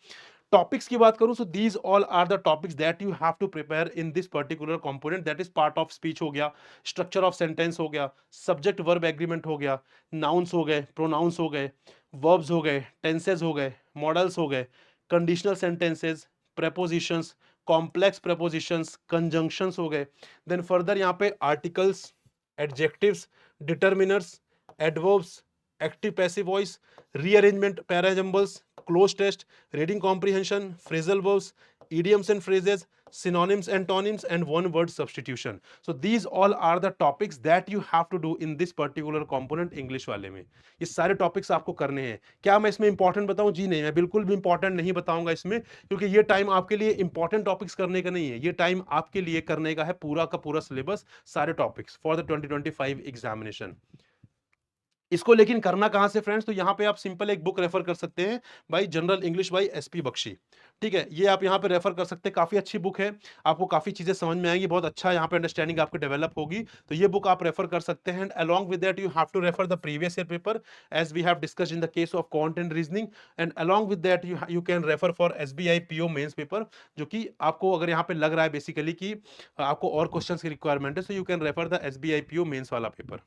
टॉपिक्स की बात करूं, so these all are the topics that you have to prepare in this particular component, that is part of speech हो गया, स्ट्रक्चर ऑफ सेंटेंस हो गया, सब्जेक्ट वर्ब एग्रीमेंट हो गया, नाउन्स हो गए, प्रोनाउंस हो गए, वर्ब्स हो गए, टेंसेज हो गए, मॉडल्स हो गए, conditional sentences, prepositions, complex prepositions, conjunctions हो गए। देन फर्दर यहाँ पे articles, adjectives, determiners, adverbs, active passive voice, rearrangement parajumbles, cloze test, reading comprehension, phrasal verbs, idioms and phrases, synonyms, antonyms, and one word substitution. So these all are the topics that you have to do in this particular component English वाले में। ये सारे टॉपिक्स आपको करने हैं। क्या मैं इसमें इंपॉर्टेंट बताऊं? जी नहीं, मैं बिल्कुल भी इंपॉर्टेंट नहीं बताऊंगा इसमें, क्योंकि ये टाइम आपके लिए इंपॉर्टेंट टॉपिक्स करने का नहीं है, ये टाइम आपके लिए करने का है पूरा का पूरा सिलेबस, सारे टॉपिक्स फॉर द 2025 एग्जामिनेशन। इसको लेकिन करना कहाँ से फ्रेंड्स, तो यहाँ पे आप सिंपल एक बुक रेफर कर सकते हैं भाई, general English by S P Bakshi. ठीक है, ये आप यहाँ पे रेफर कर सकते हैं, काफी अच्छी बुक है, आपको काफी चीजें समझ में आएंगी, बहुत अच्छा यहाँ पे अंडरस्टैंडिंग आपकी डेवलप होगी। तो ये बुक आप रेफर कर सकते हैं, and along with that you have to refer the previous year paper as we have discussed in the case of quant and reasoning, and along with that you can refer for SBI PO mains paper, जो कि आपको अगर यहाँ पे लग रहा है बेसिकली कि आपको और क्वेश्चंस की रिक्वायरमेंट है, so you can refer the SBI PO mains वाला पेपर।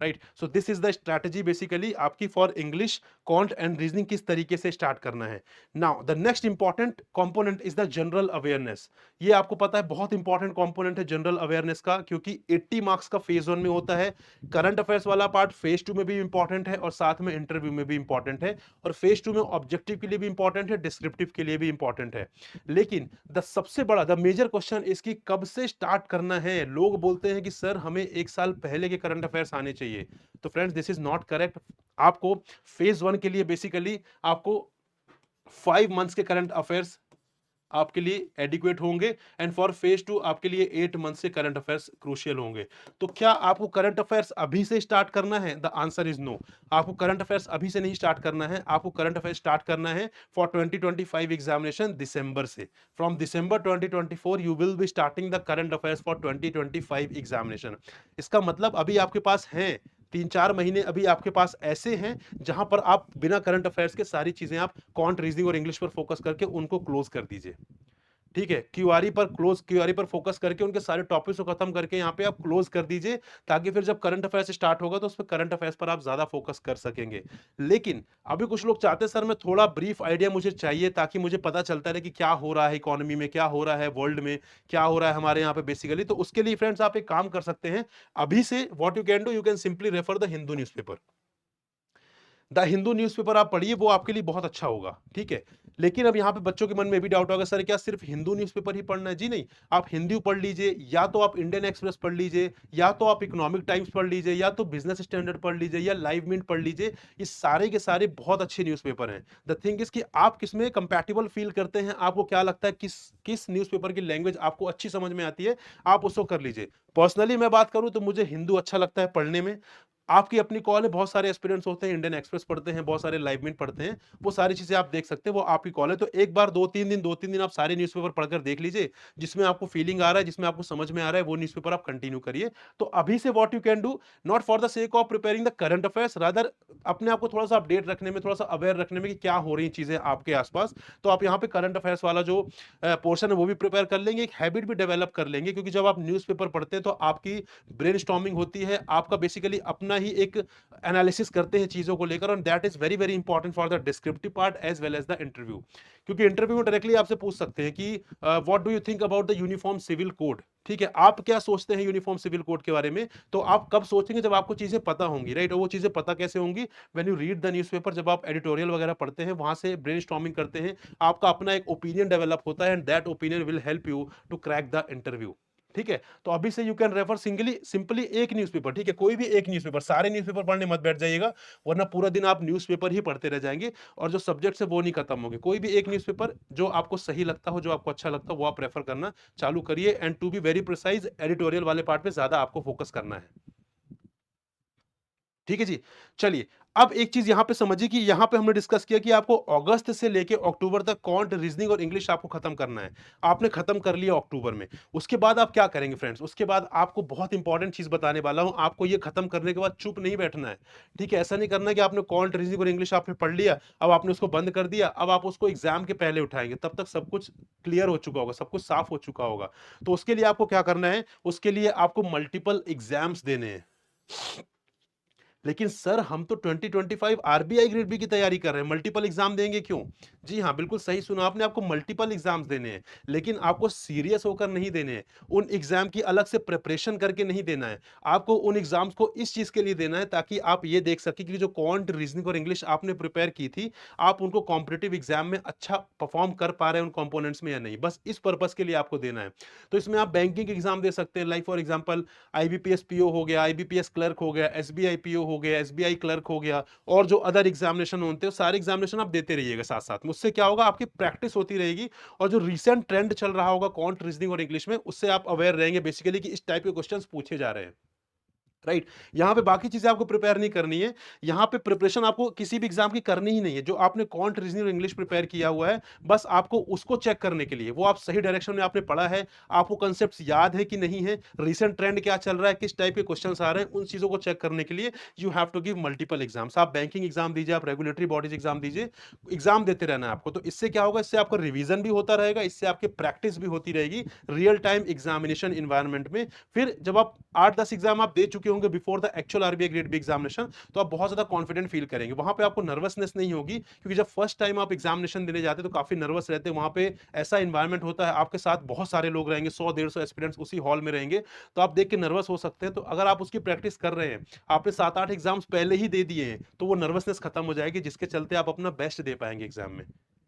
Right, so this is the strategy basically आपकी for English quant and reasoning, किस तरीके से स्टार्ट करना है। Now the next important component is the general awareness. ये आपको पता है बहुत इंपॉर्टेंट कंपोनेंट है जनरल अवेयरनेस का, क्योंकि 80 मार्क्स का फेज 1 में होता है। करंट अफेयर्स वाला पार्ट फेज 2 में भी इंपॉर्टेंट है और साथ में इंटरव्यू में भी इंपॉर्टेंट है, और फेज 2 में ऑब्जेक्टिव के लिए भी इंपॉर्टेंट है, डिस्क्रिप्टिव के लिए भी इंपॉर्टेंट है। लेकिन द सबसे बड़ा द मेजर क्वेश्चन इसकी कब से स्टार्ट करना है। लोग बोलते हैं कि सर हमें एक साल पहले के करंट अफेयर्स आने चाहिए, तो friends this is not correct. आपको फेज 1 के लिए बेसिकली आपको 5 मंथ्स के करंट अफेयर्स आपके लिए एडिक्वेट होंगे, एंड फॉर फेज 2 आपके लिए 8 मंथ से करंट अफेयर्स क्रूशियल होंगे। तो क्या आपको करंट अफेयर्स अभी से स्टार्ट करना है? The answer is no. आपको करंट अफेयर्स अभी से नहीं स्टार्ट करना है, आपको करंट अफेयर्स स्टार्ट करना है फॉर 2025 एग्जामिनेशन दिसंबर से। From December 2024 you will be starting the current affairs for 2025 examination. इसका मतलब अभी आपके पास है 3-4 महीने, अभी आपके पास ऐसे हैं जहां पर आप बिना करंट अफेयर्स के सारी चीजें आप क्वांट रीजनिंग और इंग्लिश पर फोकस करके उनको क्लोज कर दीजिए। ठीक है, क्यूआरई पर फोकस करके उनके सारे टॉपिक्स को खत्म करके यहाँ पे आप क्लोज कर दीजिए, ताकि फिर जब करंट अफेयर्स स्टार्ट होगा तो उस पर करंट अफेयर्स पर आप ज्यादा फोकस कर सकेंगे। लेकिन अभी कुछ लोग चाहते हैं सर मैं थोड़ा ब्रीफ आइडिया मुझे चाहिए, ताकि मुझे पता चलता रहे कि क्या हो रहा है इकोनॉमी में, क्या हो रहा है वर्ल्ड में, क्या हो रहा है हमारे यहाँ पे बेसिकली। तो उसके लिए फ्रेंड्स आप एक काम कर सकते हैं, अभी से what you can do, you can simply refer the Hindu newspaper. The Hindu newspaper आप पढ़िए, वो आपके लिए बहुत अच्छा होगा। ठीक है, लेकिन अब यहाँ पे बच्चों के मन में भी डाउट होगा सर क्या सिर्फ हिंदू न्यूज़पेपर ही पढ़ना है? जी नहीं, आप हिंदू पढ़ लीजिए, या तो आप इंडियन एक्सप्रेस पढ़ लीजिए, या तो आप इकोनॉमिक टाइम्स पढ़ लीजिए, या तो बिजनेस स्टैंडर्ड पढ़ लीजिए, या लाइव मिनट पढ़ लीजिए। ये सारे के सारे बहुत अच्छे न्यूज़पेपर हैं। द थिंग इज कि आप किसमें कंपैटिबल फील करते हैं, आपको क्या लगता है किस किस न्यूज़पेपर की लैंग्वेज आपको अच्छी समझ में आती है, आप उसको कर लीजिए। पर्सनली मैं बात करूं तो मुझे हिंदू अच्छा लगता है पढ़ने में। आपकी अपनी कॉल है, बहुत सारे एस्पिरेंट्स होते हैं, इंडियन एक्सप्रेस पढ़ते हैं, बहुत सारे लाइव मिनट पढ़ते हैं, वो सारी चीजें आप देख सकते हैं, वो आपकी कॉल है। तो एक बार 2-3 दिन आप सारे न्यूज़पेपर पढ़कर देख लीजिए, जिसमें आपको फीलिंग आ रहा है, जिसमें आपको समझ में आ रहा है, वो न्यूज़पेपर आप कंटिन्यू करिए। तो अभी से what you can do, not for the sake of preparing the current affairs, rather अपने आप को थोड़ा सा अपडेट रखने में, थोड़ा सा अवेयर रखने में कि क्या हो रही चीजें आपके आसपास, तो आप यहाँ पे करंट अफेयर्स वाला जो पोर्शन है वो भी प्रिपेयर कर लेंगे, एक हैबिट भी डेवलप कर लेंगे। क्योंकि जब आप न्यूज़पेपर पढ़ते हैं तो आपकी ब्रेनस्टॉर्मिंग होती है, आपका बेसिकली अपना ही एक एनालिसिस करते हैं चीजों को लेकर, और that is very very important for the descriptive part as well as the interview. क्योंकि इंटरव्यू में डायरेक्टली आपसे पूछ सकते हैं कि what do you think about the uniform civil code. ठीक है, आप क्या सोचते हैं यूनिफॉर्म सिविल कोड के बारे में? तो आप कब सोचेंगे, जब आपको चीजें पता होंगी, राइट। और वो चीजें पता कैसे होंगी, when you read the newspaper, जब आप एडिटोरियल वगैरह पढ़ते हैं, वहां से ब्रेनस्टॉर्मिंग करते हैं, आपका अपना एक ओपिनियन डेवलप होता है, and that opinion will help you to crack the interview. ठीक है, तो अभी से यू कैन रेफर सिंपली एक न्यूज़पेपर। ठीक है, कोई भी एक न्यूज़पेपर, सारे न्यूज़पेपर पढ़ने मत बैठ जाइएगा, वरना पूरा दिन आप न्यूज़पेपर ही पढ़ते रह जाएंगे, और जो सब्जेक्ट है वो नहीं खत्म होंगे। कोई भी एक न्यूज़पेपर जो आपको सही लगता हो, जो आपको अच्छा लगता हो, वो आप रेफर करना चालू करिए, and to be very precise editorial वाले पार्ट पे ज्यादा आपको फोकस करना है। ठीक है जी, चलिए। अब एक चीज यहां पे समझिए कि यहां पे हमने डिस्कस किया कि आपको अगस्त से लेके अक्टूबर तक क्वांट रीजनिंग और इंग्लिश आपको खत्म करना है। आपने खत्म कर लिया अक्टूबर में, उसके बाद आप क्या करेंगे फ्रेंड्स? उसके बाद आपको बहुत इंपॉर्टेंट चीज बताने वाला हूं, आपको ये खत्म करने के बाद चुप नहीं बैठना है। ठीक है, ऐसा नहीं करना कि आपने क्वांट रीजनिंग और इंग्लिश आपने पढ़ लिया, अब आपने उसको बंद कर दिया, अब आप उसको एग्जाम के पहले उठाएंगे, तब तक सब कुछ क्लियर हो चुका होगा, सब कुछ साफ हो चुका होगा। तो उसके लिए आपको क्या करना है, उसके लिए आपको मल्टीपल एग्जाम्स देने हैं। लेकिन सर हम तो 2025 आरबीआई ग्रेड बी की तैयारी कर रहे हैं, मल्टीपल एग्जाम देंगे क्यों? जी हाँ, बिल्कुल सही सुना आपने, आपको मल्टीपल एग्जाम्स देने हैं, लेकिन आपको सीरियस होकर नहीं देने हैं। उन एग्जाम की अलग से प्रिपरेशन करके नहीं देना है, आपको उन एग्जाम्स को इस चीज के लिए देना है ताकि आप ये देख सके कि जो क्वांट रीजनिंग और इंग्लिश आपने प्रिपेयर की थी, आप उनको कॉम्पिटेटिव एग्जाम में अच्छा परफॉर्म कर पा रहे हैं उन कंपोनेंट्स में या नहीं, बस इस पर्पस के लिए आपको देना है। तो इसमें आप बैंकिंग एग्जाम दे सकते हैं, like for example IBPS PO हो गया, आईबीपीएस क्लर्क हो गया, एसबीआई पीओ हो गया, एसबीआई क्लर्क हो गया, और जो अदर एग्जामिनेशन होते हैं सारे एग्जामिनेशन आप देते रहिएगा साथ साथ में। उससे क्या होगा, आपकी प्रैक्टिस होती रहेगी, और जो रीसेंट ट्रेंड चल रहा होगा क्वांट रीजनिंग और इंग्लिश में, उससे आप अवेयर रहेंगे बेसिकली कि इस टाइप के क्वेश्चंस पूछे जा रहे हैं। राइट। यहाँ पे बाकी चीजें आपको प्रिपेयर नहीं करनी है। यहाँ पे प्रिपरेशन आपको किसी भी एग्जाम की करनी ही नहीं है। जो आपने क्वांट, रीजनिंग और इंग्लिश प्रिपेयर किया हुआ है, बस आपको उसको चेक करने के लिए, वो आप सही डायरेक्शन में आपने पढ़ा है, आपको कंसेप्ट याद है कि नहीं है, रिसेंट ट्रेंड क्या चल रहा है, किस टाइप के क्वेश्चन आ रहे हैं, उन चीजों को चेक करने के लिए you have to give multiple exams. आप बैंकिंग एग्जाम दीजिए, आप रेगुलेटरी बॉडीज एग्जाम दीजिए, एग्जाम देते रहना है आपको। तो इससे क्या होगा, इससे आपका रिवीजन भी होता रहेगा, इससे आपकी प्रैक्टिस भी होती रहेगी रियल टाइम एग्जामिनेशन इन्वायरमेंट में। फिर जब आप 8-10 एग्जाम आप दे चुके होंगे before the actual RBI grade B examination, तो आप बहुत ज्यादा कॉन्फिडेंट फील करेंगे। वहां पे आपको नर्वसनेस नहीं होगी, क्योंकि जब फर्स्ट टाइम आप एग्जामिनेशन देने जाते हैं तो काफी नर्वस रहते हैं। वहां पे ऐसा इन्वायरमेंट होता है, आपके साथ बहुत सारे लोग रहेंगे, 100-150 एस्पिरेंट्स उसी हॉल में रहेंगे, तो आप देख के नर्वस हो सकते हैं। तो अगर आप उसकी प्रैक्टिस कर रहे हैं, आपने 7-8 एग्जाम्स पहले ही दे दिए हैं, तो वो नर्वसनेस खत्म हो जाएगी, जिसके चलते आप अपना बेस्ट दे पाएंगे एग्जाम में।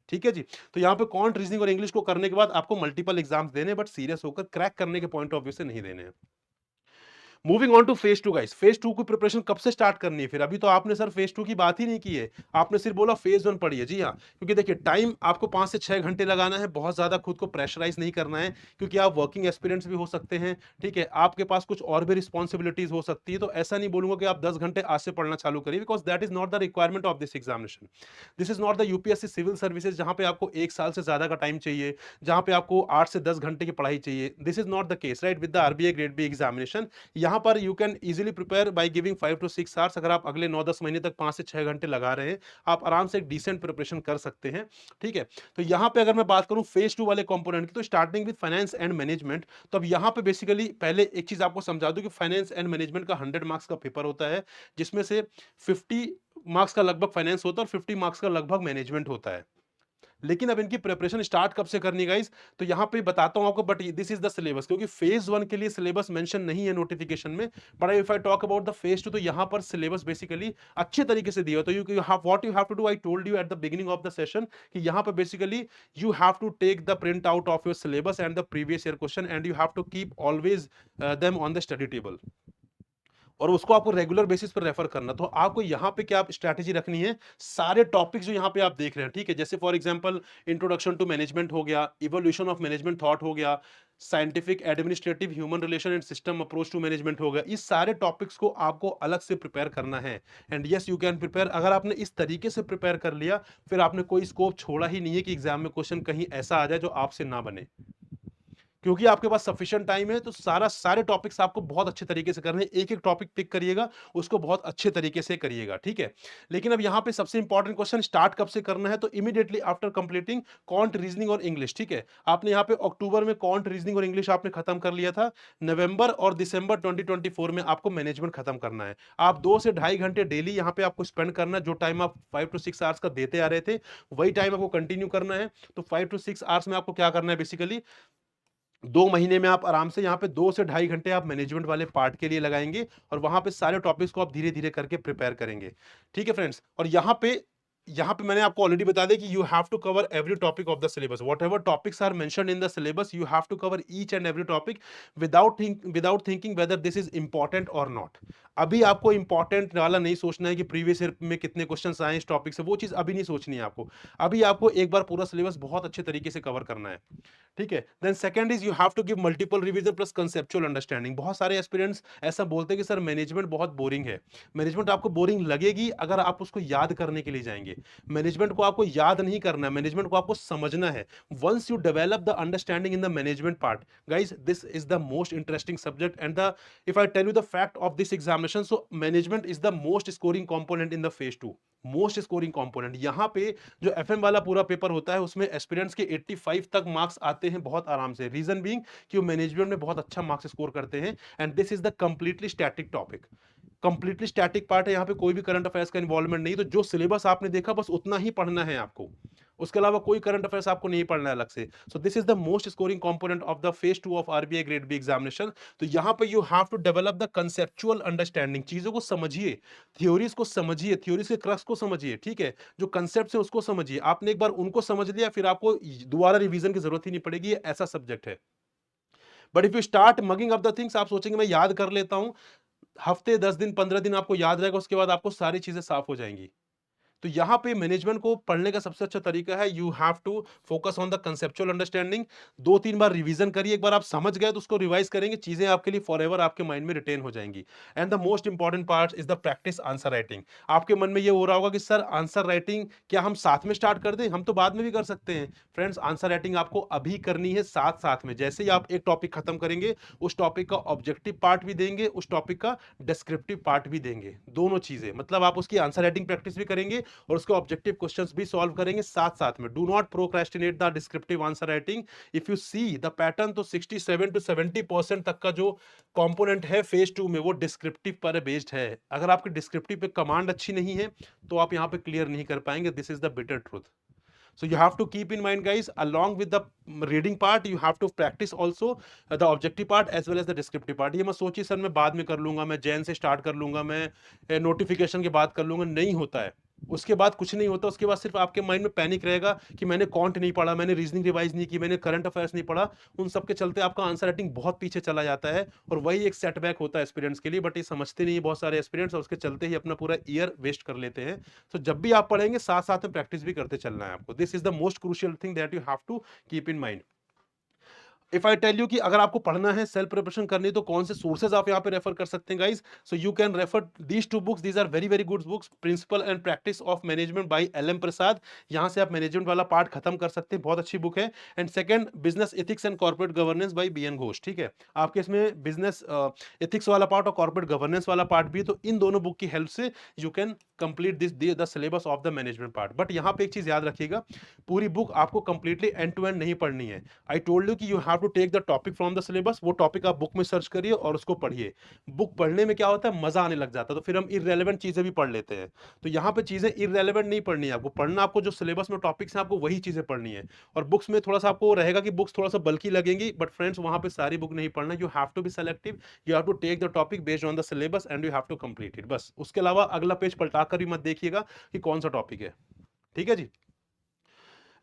ठीक है जी। तो यहाँ पे क्वांट, रीजनिंग और इंग्लिश को करने के बाद आपको मल्टीपल एग्जाम्स देने, बट सीरियस होकर क्रैक करने के पॉइंट ऑफ व्यू से नहीं देने हैं। Moving on two phase 2 guys. Phase 2 की प्रिपरेशन कब से स्टार्ट करनी है? फिर अभी तो आपने सर फेज 2 की बात ही नहीं की है, आपने सिर्फ बोला फेज 1 पढ़िए। जी हाँ, क्योंकि देखिए टाइम आपको 5 से 6 घंटे लगाना है, बहुत ज्यादा खुद को प्रेशराइज नहीं करना है, क्योंकि आप वर्किंग एस्पिरेंट्स भी हो सकते हैं। ठीक है, आपके पास कुछ और भी रिस्पॉन्सिबिलिटीज हो सकती है, तो ऐसा नहीं बोलूंगा कि आप 10 घंटे आज से पढ़ना चालू करिए, because that is not the requirement of this examination. This is not the UPSC civil services, जहां पे आपको 1 साल से ज्यादा का टाइम चाहिए, जहां पे आपको 8 से 10 घंटे की पढ़ाई चाहिए। This is not the case, right, with the RBI grade B examination. यहाँ पर you can easily prepare by giving 5 to 6 hours. अगर आप अगले 9-10 महीने तक 5 से 6 घंटे लगा रहे हैं, आप आराम से एक डिसेंट प्रिपरेशन कर सकते हैं। ठीक है, तो यहाँ पे अगर मैं बात करूं फेज 2 वाले कंपोनेंट की, तो starting with finance and management. तो अब यहाँ पे बेसिकली पहले एक चीज आपको समझा दूं कि फाइनेंस एंड मैनेजमेंट का 100 मार्क्स का पेपर होता है, जिसमें से 50 मार्क्स का लगभग फाइनेंस होता है और 50 मार्क्स का लगभग मैनेजमेंट होता है। लेकिन अब इनकी प्रिपरेशन स्टार्ट कब से करनी गाइस, तो यहां पे बताता हूं आपको, but this is the syllabus, क्योंकि फेज 1 के लिए सिलेबस मेंशन नहीं है नोटिफिकेशन में। But if I talk about the phase 2, तो यहां पर सिलेबस बेसिकली अच्छे तरीके से दिया, तो you have what you have to do, I told you at the beginning of the session, कि यहां पर basically you have to take the print out of your syllabus and the previous year question, and you have to keep always them on the study table, और उसको आपको रेगुलर बेसिस पर रेफर करना। तो आपको यहाँ पे क्या स्ट्रैटेजी रखनी है, सारे टॉपिक्स जो यहाँ पे आप देख रहे हैं, ठीक है, जैसे for example introduction to management हो गया, इवोल्यूशन ऑफ मैनेजमेंट थॉट हो गया, scientific administrative human relation and system approach to management हो गया, इस सारे टॉपिक्स को आपको अलग से प्रिपेयर करना है। And yes, you can prepare. अगर आपने इस तरीके से प्रिपेयर कर लिया, फिर आपने कोई स्कोप छोड़ा ही नहीं है कि एग्जाम में क्वेश्चन कहीं ऐसा आ जाए जो आपसे ना बने, क्योंकि आपके पास सफिशिएंट टाइम है। तो सारे टॉपिक्स आपको बहुत अच्छे तरीके से करने हैं। एक एक टॉपिक पिक करिएगा, उसको बहुत अच्छे तरीके से करिएगा, ठीक है। लेकिन अब यहाँ पे सबसे इंपॉर्टेंट क्वेश्चन स्टार्ट कब से करना है, तो immediately after completing quant, reasoning और इंग्लिश। ठीक है, आपने यहाँ पे अक्टूबर में क्वांट, रीजनिंग और इंग्लिश आपने खत्म कर लिया था, नवंबर और दिसंबर 2024 में आपको मैनेजमेंट खत्म करना है। आप 2 से ढाई घंटे डेली यहाँ पे आपको स्पेंड करना है। जो टाइम आप 5 to 6 आवर्स का देते आ रहे थे, वही टाइम आपको कंटिन्यू करना है। तो 5 to 6 आवर्स में आपको क्या करना है, बेसिकली 2 महीने में आप आराम से यहाँ पे 2 से ढाई घंटे आप मैनेजमेंट वाले पार्ट के लिए लगाएंगे, और वहां पे सारे टॉपिक्स को आप धीरे धीरे करके प्रिपेयर करेंगे। ठीक है फ्रेंड्स, और यहाँ पे मैंने आपको ऑलरेडी बता दिया कि you have to cover every topic of the syllabus, whatever topics are mentioned in the syllabus, you have to cover each and every topic without thinking whether this is important और नॉट। अभी आपको इंपॉर्टेंट वाला नहीं सोचना है कि प्रीवियस ईयर में कितने क्वेश्चन आए इस टॉपिक से, वो चीज अभी नहीं सोचनी है आपको। अभी आपको एक बार पूरा सिलेबस बहुत अच्छे तरीके से कवर करना है। ठीक है, then second is you have to give multiple revision plus conceptual understanding. बहुत सारे एस्पिरेंट्स ऐसा बोलते हैं कि सर मैनेजमेंट बहुत बोरिंग है। मैनेजमेंट आपको बोरिंग लगेगी अगर आप उसको याद करने के लिए जाएंगे। मैनेजमेंट को आपको याद नहीं करना है, मैनेजमेंट को आपको समझना है। Once you develop the understanding in the management part, guys this is the most interesting subject, and the if I tell you the fact of this examination, so management is the most scoring component in the phase 2। Most scoring component यहाँ पे जो एफएम वाला पूरा पेपर होता है, उसमें एस्पिरेंट्स के 85 तक मार्क्स आते हैं बहुत आराम से। रीजन बीइंग कि वो मैनेजमेंट में बहुत अच्छा मार्क्स स्कोर करते हैं, and this is the completely static topic. Completely static part है, यहाँ पे कोई भी करंट अफेयर्स का इन्वॉल्वमेंट नहीं। तो जो सिलेबस आपने देखा बस उतना ही पढ़ना है आपको, उसके अलावा कोई करंट अफेयर्स आपको नहीं पढ़ना है अलग से। So this is the most scoring component of the phase 2 of RBI grade B examination. तो यहाँ पे you have to develop the conceptual understanding. चीजों को समझिए, थ्योरीज को समझिए, थ्योरीज के क्रक्स को समझिए, ठीक है, जो कंसेप्ट है उसको समझिए। आपने एक बार उनको समझ लिया, फिर आपको दोबारा रिवीजन की जरूरत ही नहीं पड़ेगी। ये ऐसा सब्जेक्ट है। But if you start mugging up the things, आप सोचेंगे मैं याद कर लेता हूं, हफ्ते 10 दिन 15 दिन आपको याद रहेगा, उसके बाद आपको सारी चीजें साफ हो जाएंगी। तो यहाँ पे मैनेजमेंट को पढ़ने का सबसे अच्छा तरीका है, you have to focus on the conceptual understanding. 2-3 बार रिवीजन करिए, एक बार आप समझ गए तो उसको रिवाइज करेंगे, चीजें आपके लिए फॉरएवर आपके माइंड में रिटेन हो जाएंगी। And the most important part is the practice answer writing. आपके मन में ये हो रहा होगा कि सर आंसर राइटिंग क्या हम साथ में स्टार्ट कर दें? हम तो बाद में भी कर सकते हैं। फ्रेंड्स, आंसर राइटिंग आपको अभी करनी है साथ साथ में। जैसे ही आप एक टॉपिक खत्म करेंगे, उस टॉपिक का ऑब्जेक्टिव पार्ट भी देंगे, उस टॉपिक का डिस्क्रिप्टिव पार्ट भी देंगे, दोनों चीजें। मतलब आप उसकी आंसर राइटिंग प्रैक्टिस भी करेंगे और उसके ऑब्जेक्टिव क्वेश्चंस भी सॉल्व करेंगे साथ साथ में। Do not procrastinate the descriptive answer writing. If you see the pattern, तो 67 to 70% तक का जो कंपोनेंट है फेज 2 में, वो डिस्क्रिप्टिव पर बेस्ड है। अगर आपकी डिस्क्रिप्टिव पे कमांड अच्छी नहीं है तो आप यहाँ पे क्लियर नहीं कर पाएंगे। This is the bitter truth. So you have to keep in mind, guys, along with the reading part, you have to practice also the objective part as well as the descriptive part. ये मत सोचिए सर मैं बाद में कर लूंगा, मैं जैन से स्टार्ट कर लूंगा, मैं नोटिफिकेशन के बाद कर लूंगा। नहीं होता है, उसके बाद कुछ नहीं होता। उसके बाद सिर्फ आपके माइंड में पैनिक रहेगा कि मैंने कॉन्ट नहीं पढ़ा, मैंने रीजनिंग रिवाइज नहीं की, मैंने करंट अफेयर्स नहीं पढ़ा। उन सब के चलते आपका आंसर राइटिंग बहुत पीछे चला जाता है और वही एक सेटबैक होता है एस्पिरेंट्स के लिए। बट ये समझते नहीं है बहुत सारे एस्पिरेंट्स, और उसके चलते ही अपना पूरा ईयर वेस्ट कर लेते हैं। तो जब भी आप पढ़ेंगे साथ साथ में प्रैक्टिस भी करते चलना है आपको। This is the most crucial thing that you have to keep in mind. If I tell you कि अगर आपको पढ़ना है, सेल्फ प्रिपरेशन करनी है, तो कौन से सोर्सेज आप यहाँ पे रेफर कर सकते हैं guys? So you can refer these two books, these are very very good books. Principle and practice of management by L M. Prasad. यहाँ से आप मैनेजमेंट वाला पार्ट खत्म कर सकते हैं, बहुत अच्छी बुक है। And second, business ethics and corporate governance by B N. Ghosh. ठीक है, आपके इसमें बिजनेस एथिक्स वाला पार्ट और कॉर्पोरेट गवर्नेंस वाला पार्ट भी है। तो इन दोनों बुक की हेल्प से you can complete this the syllabus of the management part. But यहाँ पे एक चीज याद रखिएगा, पूरी बुक आपको कंप्लीटली एंड टू एंड नहीं पढ़नी है। आई टोल्ड यू कि you have to take the topic from the syllabus. वो टॉपिक आप बुक में सर्च करिए और उसको पढ़िए। बुक पढ़ने में क्या होता है, मजा आने लग जाता है, तो फिर हम इररेलेवेंट चीजें भी पढ़ लेते हैं। तो यहाँ पे चीजें इररेलेवेंट नहीं पढ़नी है आपको। पढ़ना आपको जो सिलेबस में टॉपिक्स हैं, आपको वही चीजें पढ़नी है। और बुक्स में थोड़ा सा आपको रहेगा कि बुक्स थोड़ा सा बल्कि लगेंगी, बट फ्रेंड्स वहां पे सारी बुक नहीं पढ़ना। You have to be selective, you have to take the topic based on the syllabus and you have to complete it. बस उसके अलावा अगला पेज पलटा कर भी मत देखिएगा कि कौन सा टॉपिक है। ठीक है जी।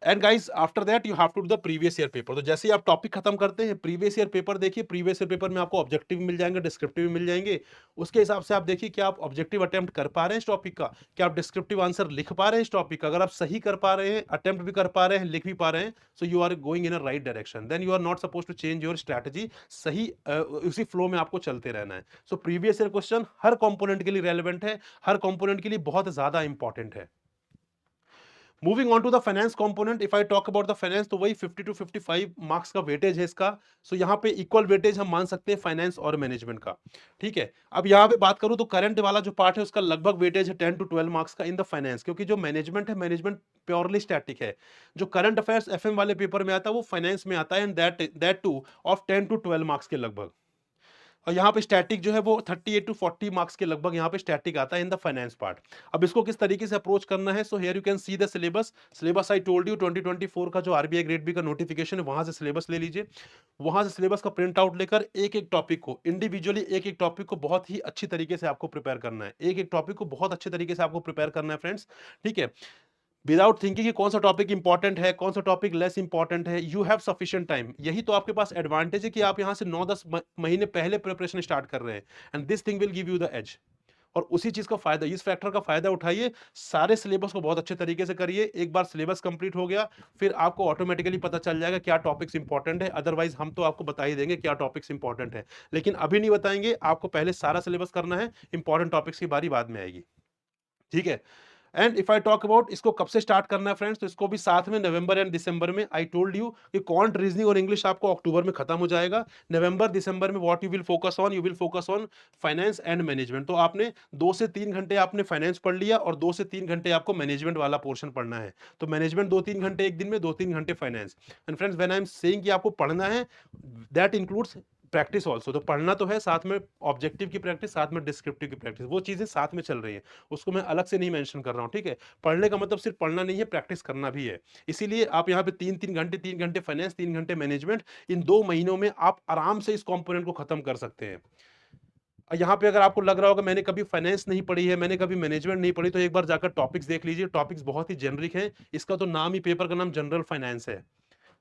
And guys, after that you have to do the previous year paper. तो जैसे ही आप टॉपिक खत्म करते हैं, प्रीवियस ईयर पेपर देखिए। प्रीवियस ईयर पेपर में आपको ऑब्जेक्टिव मिल जाएंगे, डिस्क्रिप्टिव भी मिल जाएंगे। उसके हिसाब से आप देखिए कि आप ऑब्जेक्टिव अटेम्प्ट कर पा रहे हैं इस टॉपिक का, क्या आप डिस्क्रिप्टिव आंसर लिख पा रहे हैं इस टॉपिक का। अगर आप सही कर पा रहे हैं, अटेम्प्ट भी कर पा रहे हैं, लिख भी पा रहे हैं, so you are going in a right direction. Then you are not suppose to change your strategy. सही उसी फ्लो में आपको चलते रहना है। सो प्रीवियस ईयर क्वेश्चन हर कंपोनेंट के लिए रेलिवेंट है, हर कंपोनेंट के लिए बहुत ज्यादा इंपॉर्टेंट है। Moving on to the finance component, if I talk about the finance, तो वही 50 to 55 मार्क्स का वेटेज है इसका। सो यहाँ पे इक्वल वेटेज हम मान सकते हैं फाइनेंस और मैनेजमेंट का। ठीक है, अब यहाँ पे बात करूं तो करंट वाला जो पार्ट है उसका लगभग वेटेज है 10 to 12 मार्क्स का इन द फाइनेंस, क्योंकि जो मैनेजमेंट है, मैनेजमेंट प्योरली स्टैटिक है। जो करंट अफेयर्स एफएम वाले पेपर में आता है वो फाइनेंस में आता है, and that two of 10 to 12 marks के लगभग। और यहाँ पे स्टैटिक जो है वो 38 to 40 मार्क्स के लगभग यहाँ पे स्टैटिक आता है इन द फाइनेंस पार्ट। अब इसको किस तरीके से अप्रोच करना है, so here you can see the syllabus I told you. 2024 का जो आरबीआई ग्रेड बी का नोटिफिकेशन है, वहां से सिलेबस ले लीजिए। वहां से सिलेबस का प्रिंट आउट लेकर एक एक टॉपिक को इंडिविजुअली, एक एक टॉपिक को बहुत ही अच्छी तरीके से आपको प्रिपेयर करना है। एक एक टॉपिक को बहुत अच्छे तरीके से आपको प्रिपेयर करना है फ्रेंड्स। ठीक है, विदाउट थिंकिंग कि कौन सा टॉपिक इंपॉर्टेंट है, कौन सा टॉपिक लेस इंपॉर्टेंट है। You have sufficient time. यही तो आपके पास एडवांटेज है कि आप यहां से 9-10 महीने पहले प्रिपरेशन स्टार्ट कर रहे हैं, and this thing will give you the edge. और उसी चीज का फायदा, इस फैक्टर का फायदा उठाइए। सारे सिलेबस को बहुत अच्छे तरीके से करिए। एक बार सिलेबस कंप्लीट हो गया, फिर आपको ऑटोमेटिकली पता चल जाएगा क्या टॉपिक्स इंपॉर्टेंट है। अदरवाइज हम तो आपको बता ही देंगे क्या टॉपिक्स इंपॉर्टेंट है, लेकिन अभी नहीं बताएंगे। आपको पहले सारा सिलेबस करना है, इंपॉर्टेंट टॉपिक्स की बारी बाद में आएगी। ठीक है, and if I talk about इसको कब से स्टार्ट करना है फ्रेंड्स, तो इसको भी साथ में नवंबर एंड दिसंबर में। आई टोल्ड यू कि क्वांट, रीजनिंग और इंग्लिश आपको अक्टूबर में खत्म हो जाएगा। नवंबर दिसंबर में what you will focus on, you will focus on finance and management. तो आपने 2 से 3 घंटे आपने फाइनेंस पढ़ लिया और 2 से 3 घंटे आपको मैनेजमेंट वाला पोर्शन पढ़ना है। तो मैनेजमेंट 2-3 घंटे एक दिन में, 2-3 घंटे finance. And friends, when I am saying कि आपको पढ़ना है, दैट इंक्लूड्स प्रैक्टिस ऑल्सो। तो पढ़ना तो है, साथ में ऑब्जेक्टिव की प्रैक्टिस, साथ में डिस्क्रिप्टिव की प्रैक्टिस, वो चीजें साथ में चल रही है। उसको मैं अलग से नहीं मेंशन कर रहा हूँ। ठीक है, पढ़ने का मतलब सिर्फ पढ़ना नहीं है, प्रैक्टिस करना भी है। इसीलिए आप यहाँ पे 3-3 घंटे फाइनेंस, 3 घंटे मैनेजमेंट, इन 2 महीनों में आप आराम से इस कंपोनेंट को खत्म कर सकते हैं। यहाँ पे अगर आपको लग रहा होगा मैंने कभी फाइनेंस नहीं पढ़ी है, मैंने कभी मैनेजमेंट नहीं पढ़ी, तो एक बार जाकर टॉपिक्स देख लीजिए। टॉपिक्स बहुत ही जेनरिक है। इसका तो नाम ही, पेपर का नाम जनरल फाइनेंस है।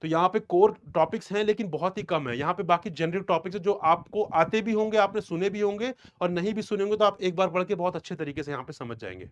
तो यहाँ पे कोर टॉपिक्स हैं लेकिन बहुत ही कम है। यहाँ पे बाकी जनरल टॉपिक्स है जो आपको आते भी होंगे, आपने सुने भी होंगे, और नहीं भी सुने होंगे तो आप एक बार पढ़ के बहुत अच्छे तरीके से यहाँ पे समझ जाएंगे।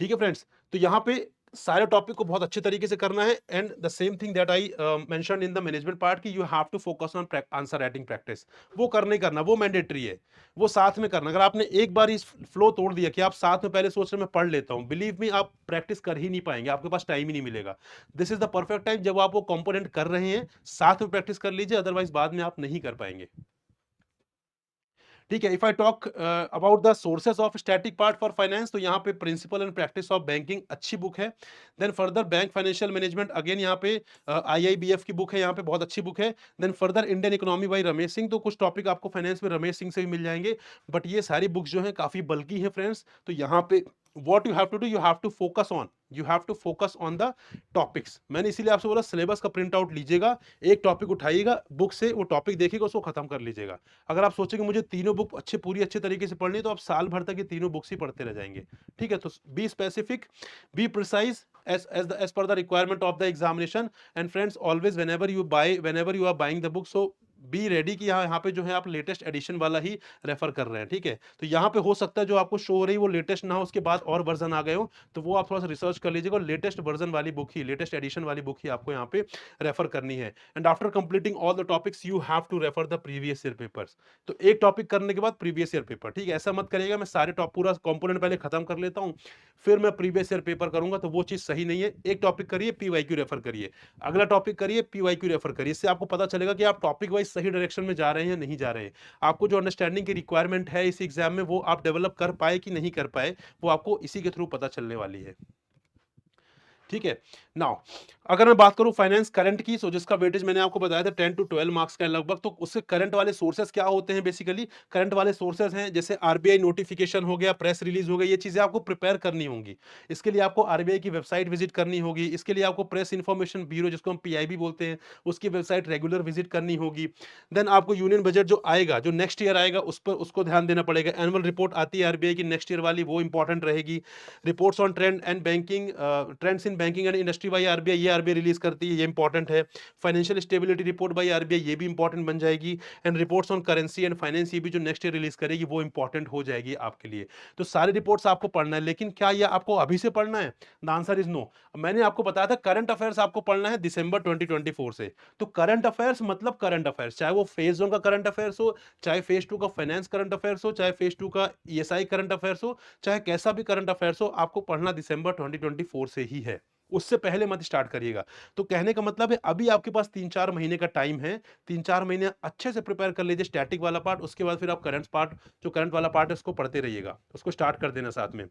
ठीक है फ्रेंड्स, तो यहाँ पे सारे टॉपिक को बहुत अच्छे तरीके से करना है and the same thing that I mentioned in the management part कि you have to focus on answer writing practice. वो करना ही करना, वो मैंडेटरी है, वो साथ में करना। अगर आपने एक बार इस फ्लो तोड़ दिया कि आप साथ में पहले सोच रहे मैं पढ़ लेता हूं, बिलीव मी आप प्रैक्टिस कर ही नहीं पाएंगे, आपके पास टाइम ही नहीं मिलेगा। This is the perfect time जब आप वो कंपोनेंट कर रहे हैं, साथ में प्रैक्टिस कर लीजिए, अदरवाइज बाद में आप नहीं कर पाएंगे। ठीक है, if I talk about the sources of static part for finance, तो यहाँ पे principle and practice of banking अच्छी बुक है। Then further bank financial management, again यहाँ पे आईआईबीएफ की बुक है, यहाँ पे बहुत अच्छी बुक है। Then further Indian economy by Ramesh Singh, तो कुछ टॉपिक आपको फाइनेंस में रमेश सिंह से भी मिल जाएंगे, बट ये सारी बुक्स जो है काफी बल्कि है फ्रेंड्स। तो यहाँ पे what you have to do, you have to focus on the topics। मैंने इसीलिए आपसे बोला सिलेबस का प्रिंट आउट लीजिएगा, एक टॉपिक उठाइएगा बुक से, वो टॉपिक देखिएगा, उसको खत्म कर लीजिएगा। अगर आप सोचेंगे मुझे तीनों बुक पूरी अच्छे तरीके से पढ़नी है, तो आप साल भर तक ये तीनों बुक्स ही पढ़ते रह जाएंगे। ठीक है, तो be specific, be precise as per the requirement of the examination, and friends always whenever you are buying the book, so be ready कि यहाँ पे जो है आप लेटेस्ट एडिशन वाला ही रेफर कर रहे हैं। ठीक है, तो यहाँ पे हो सकता है जो आपको शो हो रही है वो लेटेस्ट ना हो, उसके बाद और वर्जन आ गए हो, तो वो आप थोड़ा सा रिसर्च कर लीजिएगा, लेटेस्ट वर्जन वाली बुक ही, लेटेस्ट एडिशन वाली बुक ही आपको यहाँ पे रेफर करनी है। And after completing all the topics you have to refer the previous year papers. तो एक टॉपिक करने के बाद प्रीवियस ईयर पेपर। ठीक है, ऐसा मत करिएगा मैं सारे पूरा कंपोनेंट पहले खत्म कर लेता हूँ फिर मैं प्रीवियस ईयर पेपर करूंगा, तो वो चीज सही नहीं है। एक टॉपिक करिए, पीवाईक्यू रेफर करिए, अगला टॉपिक करिए, पीवाईक्यू रेफर करिए। इससे आपको पता चलेगा कि आप टॉपिक वाइज सही डायरेक्शन में जा रहे हैं या नहीं जा रहे हैं। आपको जो अंडरस्टैंडिंग की रिक्वायरमेंट है इस एग्जाम में, वो आप डेवलप कर पाए कि नहीं कर पाए, वो आपको इसी के थ्रू पता चलने वाली है। ठीक है, नाउ अगर मैं बात करूं फाइनेंस करंट की, सो जिसका वेटेज मैंने आपको बताया था 10 to 12 मार्क्स का लगभग, तो उससे करंट वाले सोर्सेस क्या होते हैं? बेसिकली करंट वाले सोर्सेस हैं जैसे आरबीआई नोटिफिकेशन हो गया, प्रेस रिलीज हो गई, ये चीजें आपको प्रिपेयर करनी होंगी। इसके लिए आपको आरबीआई की वेबसाइट विजिट करनी होगी, इसके लिए आपको प्रेस इंफॉर्मेशन ब्यूरो जिसको हम पीआईबी बोलते हैं उसकी वेबसाइट रेगुलर विजिट करनी होगी। देन आपको यूनियन बजट जो आएगा, जो नेक्स्ट ईयर आएगा, उस पर उसको ध्यान देना पड़ेगा। एनुअल रिपोर्ट आती है आरबीआई की नेक्स्ट ईयर वाली, वो इंपॉर्टेंट रहेगी। Reports on trend and banking, trends in banking and industry by RBI, ये आरबीआई रिलीज करती है, ये इंपॉर्टेंट है। Financial stability report by RBI, ये भी इंपॉर्टेंट बन जाएगी। And reports on currency and finance, ये भी जो नेक्स्ट ईयर रिलीज करेगी वो इंपॉर्टेंट हो जाएगी आपके लिए। तो सारी रिपोर्ट्स आपको पढ़ना है, लेकिन क्या ये आपको अभी से पढ़ना है? The answer is no. मैंने आपको बताया था करंट अफेयर्स आपको पढ़ना है दिसंबर 2024 से। तो करंट अफेयर्स मतलब करंट अफेयर्स, चाहे वो फेज 1 का करंट अफेयर्स हो, चाहे फेज 2 का फाइनेंस करंट अफेयर्स हो, चाहे फेज 2 का ईएसआई करंट अफेयर्स हो, चाहे कैसा भी करंट अफेयर्स हो, आपको पढ़ना दिसंबर 2024 से ही है, उससे पहले मत स्टार्ट करिएगा। तो कहने का मतलब है अभी आपके पास 3-4 महीने का टाइम है, 3-4 महीने अच्छे से प्रिपेयर कर लीजिए स्टैटिक वाला पार्ट, उसके बाद फिर आप करंट पार्ट, जो करंट वाला पार्ट है उसको पढ़ते रहिएगा, उसको स्टार्ट कर देना साथ में।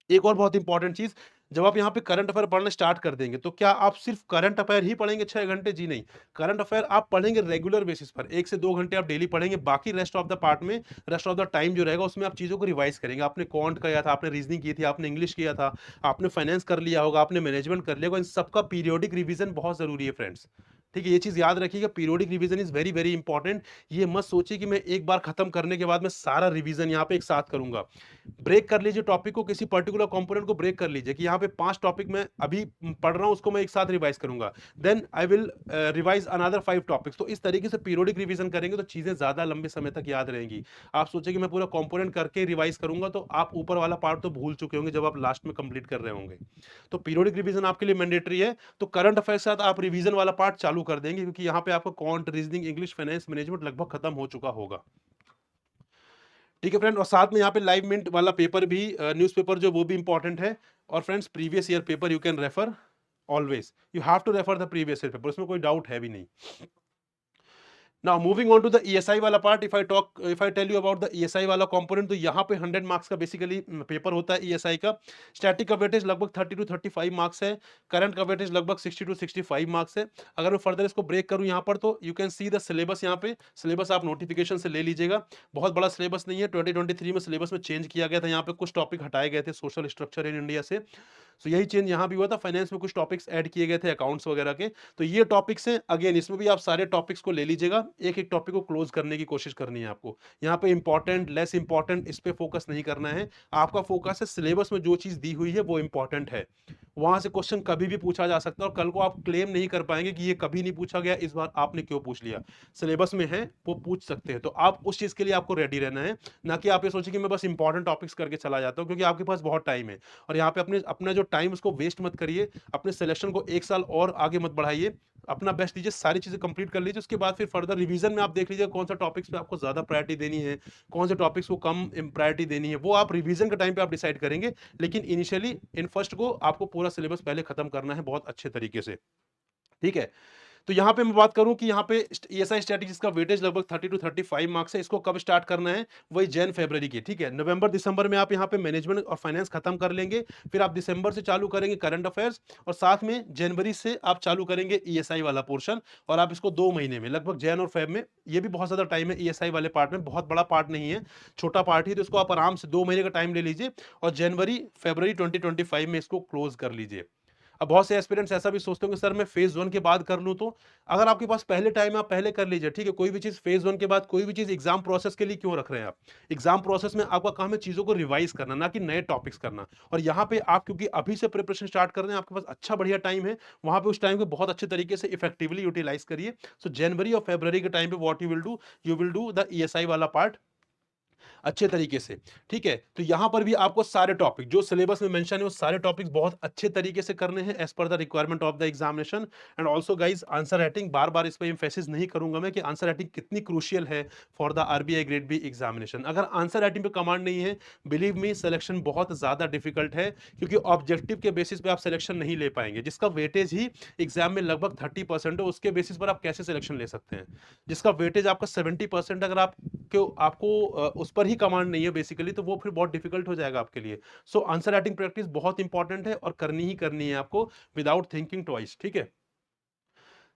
एक और बहुत इंपॉर्टेंट चीज, जब आप यहाँ पे करंट अफेयर पढ़ना स्टार्ट कर देंगे, तो क्या आप सिर्फ करंट अफेयर ही पढ़ेंगे 6 घंटे? जी नहीं, करंट अफेयर आप पढ़ेंगे रेगुलर बेसिस पर, 1 से 2 घंटे आप डेली पढ़ेंगे। बाकी रेस्ट ऑफ द पार्ट में, रेस्ट ऑफ द टाइम जो रहेगा उसमें आप चीजों को रिवाइज करेंगे। आपने कॉन्ट किया था, आपने रीजनिंग की थी, आपने इंग्लिश किया था, आपने फाइनेंस कर लिया होगा, आपने मैनेजमेंट कर लिया होगा, इन सबका पीरियोडिक रिविजन बहुत जरूरी है फ्रेंड्स। ठीक है, ये चीज याद रखिएगा, periodic revision is very very important. ये मत सोचिए कि मैं एक बार खत्म करने के बाद मैं सारा रिवीजन यहाँ पे एक साथ करूंगा। ब्रेक कर लीजिए टॉपिक को, किसी पर्टिकुलर कंपोनेंट को ब्रेक कर लीजिए कि यहाँ पे 5 टॉपिक मैं अभी पढ़ रहा हूँ, उसको मैं एक साथ रिवाइज करूंगा, then I will revise another 5 topics. तो इस तरीके से पीरियोडिक रिवीजन करेंगे तो चीजें ज्यादा लंबे समय तक याद रहेंगी। आप सोचिए कि मैं पूरा कंपोनेंट करके रिवाइज करूंगा, तो आप ऊपर वाला पार्ट तो भूल चुके होंगे जब आप लास्ट में कंप्लीट कर रहे होंगे। तो पीरियोडिक रिवीजन आपके लिए मैंडेटरी है। तो करंट अफेयर के साथ आप रिवीजन वाला पार्ट चालू कर देंगे, क्योंकि यहाँ पे आपका quant, reasoning, English, finance, management लगभग खत्म हो चुका होगा। ठीक है फ्रेंड, और साथ में यहाँ पे लाइव मिंट वाला पेपर भी, न्यूज़पेपर जो, वो भी इंपॉर्टेंट है। और friends previous year paper you can refer always, you have to refer the previous year paper, उसमें कोई डाउट है भी नहीं। Now moving on to the ESI वाला part, if I tell you about the ESI वाला कंपोनेंट, तो यहाँ पे 100 मार्क्स का बेसिकली पेपर होता है ESI का। स्टैटिक का वेटेज लगभग 30 to 35 मार्क्स है, करंट का वेटेज लगभग 60 to 65 मार्क्स है। अगर मैं फर्दर इसको ब्रेक करूँ यहाँ पर, तो you can see the syllabus. यहाँ पे सिलेबस आप नोटिफिकेशन से ले लीजिएगा, बहुत बड़ा सिलेबस नहीं है। 2023 में सिलेबस में चेंज किया गया था, यहाँ पे कुछ टॉपिक हटाए गए थे सोशल स्ट्रक्चर इन इंडिया से। सो यही चेंज यहाँ भी हुआ था, फाइनेंस में कुछ टॉपिक्स ऐड किए गए थे अकाउंट्स वगैरह के। तो ये टॉपिक्स हैं, अगेन इसमें भी आप सारे टॉपिक्स को ले लीजिएगा, एक-एक टॉपिक को क्लोज़ करने की कोशिश करनी है आपको। यहाँ पे इम्पोर्टेंट, लेस इम्पोर्टेंट इस पे फोकस नहीं करना है। आपका फोकस है सिलेबस में जो चीज़ दी हुई है वो इम्पोर्टेंट है। वहाँ से क्वेश्चन कभी भी पूछा जा सकता है और कल को आप क्लेम नहीं कर पाएँगे कि ये कभी नहीं पूछा गया, इस बार आपने क्यों पूछ लिया। सिलेबस में है, वो पूछ सकते हैं। तो आप उस चीज़ के लिए आपको रेडी रहना है, ना कि आप ये सोचिए कि मैं बस इम्पोर्टेंट टॉपिक्स करके चला जाता हूँ, क्योंकि आपके पास बहुत टाइम है। और यहाँ पे अपने अपना जो टाइम उसको वेस्ट मत करिए, अपने सिलेक्शन को 1 साल और आगे मत बढ़ाइए। अपना बेस्ट दीजिए, सारी चीज़ें कंप्लीट कर लीजिए, उसके बाद फिर फर्दर रिवीजन में आप देख लीजिए कौन सा टॉपिक्स पे आपको ज़्यादा प्रायोरिटी देनी है, कौन से टॉपिक्स को कम प्रायोरिटी देनी है, वो आप रिवीजन के टाइम पे आप डिसाइड करेंगे। लेकिन इनिशियली इन फर्स्ट को आपको पूरा सिलेबस पहले खत्म करना है बहुत अच्छे तरीके से। ठीक है? तो यहाँ पे मैं बात करूँ कि यहाँ पे ईएसआई स्ट्रैटेजीज का वेटेज लगभग 30 टू 35 मार्क्स है। इसको कब स्टार्ट करना है? वही जैन फरवरी की, ठीक है? नवंबर दिसंबर में आप यहाँ पे मैनेजमेंट और फाइनेंस खत्म कर लेंगे। फिर आप दिसंबर से चालू करेंगे करंट अफेयर्स और साथ में जनवरी से आप चालू करेंगे ईएसआई वाला पोर्शन, और आप इसको 2 महीने में, लगभग जैन और फेब में, ये भी बहुत ज़्यादा टाइम है ईएसआई वाले पार्ट में, बहुत बड़ा पार्ट नहीं है, छोटा पार्ट ही, तो इसको आप आराम से 2 महीने का टाइम ले लीजिए और जनवरी, फरवरी 2025 में इसको क्लोज़ कर लीजिए। अब बहुत से एस्पिरेंट्स ऐसा भी सोचते होंगे सर मैं फेज 1 के बाद कर लूँ तो? अगर आपके पास पहले टाइम है आप पहले कर लीजिए, ठीक है? कोई भी चीज़ फेज 1 के बाद, कोई भी चीज़ एग्जाम प्रोसेस के लिए क्यों रख रहे हैं आप? एग्जाम प्रोसेस में आपका काम है चीज़ों को रिवाइज़ करना, ना कि नए टॉपिक्स करना। और यहाँ पे आप क्योंकि अभी से प्रिपरेशन स्टार्ट कर रहे हैं, आपके पास अच्छा बढ़िया टाइम है, वहाँ पे उस टाइम को बहुत अच्छे तरीके से इफेक्टिवली यूटिलाइज़ करिए। सो जनवरी और फरवरी के टाइम पे what you will do the ESI वाला पार्ट अच्छे तरीके से, ठीक है? तो यहाँ पर भी आपको सारे टॉपिक जो सिलेबस में मेंशन है वो सारे टॉपिक्स बहुत अच्छे तरीके से करने हैं as per the requirement of the examination. And also guys, answer writing, बार-बार इस पे एम्फेसिस नहीं करूँगा मैं कि आंसर राइटिंग कितनी क्रूशियल है for the RBI grade B examination. अगर आंसर राइटिंग पे कमांड नहीं है, बिलीव मी सिलेक्शन बहुत ज़्यादा डिफिकल्ट है, क्योंकि ऑब्जेक्टिव के बेसिस पे आप सिलेक्शन नहीं ले पाएँगे। जिसका वेटेज ही एग्जाम में लगभग 30% है, उसके बेसिस पर आप कैसे सिलेक्शन ले सकते हैं? जिसका वेटेज आपका 70%, अगर आपको उस पर ही कमांड नहीं है बेसिकली, तो वो फिर बहुत डिफिकल्ट हो जाएगा आपके लिए। सो आंसर राइटिंग प्रैक्टिस बहुत इंपॉर्टेंट है और करनी ही करनी है आपको विदाउट थिंकिंग ट्वाइस, ठीक है?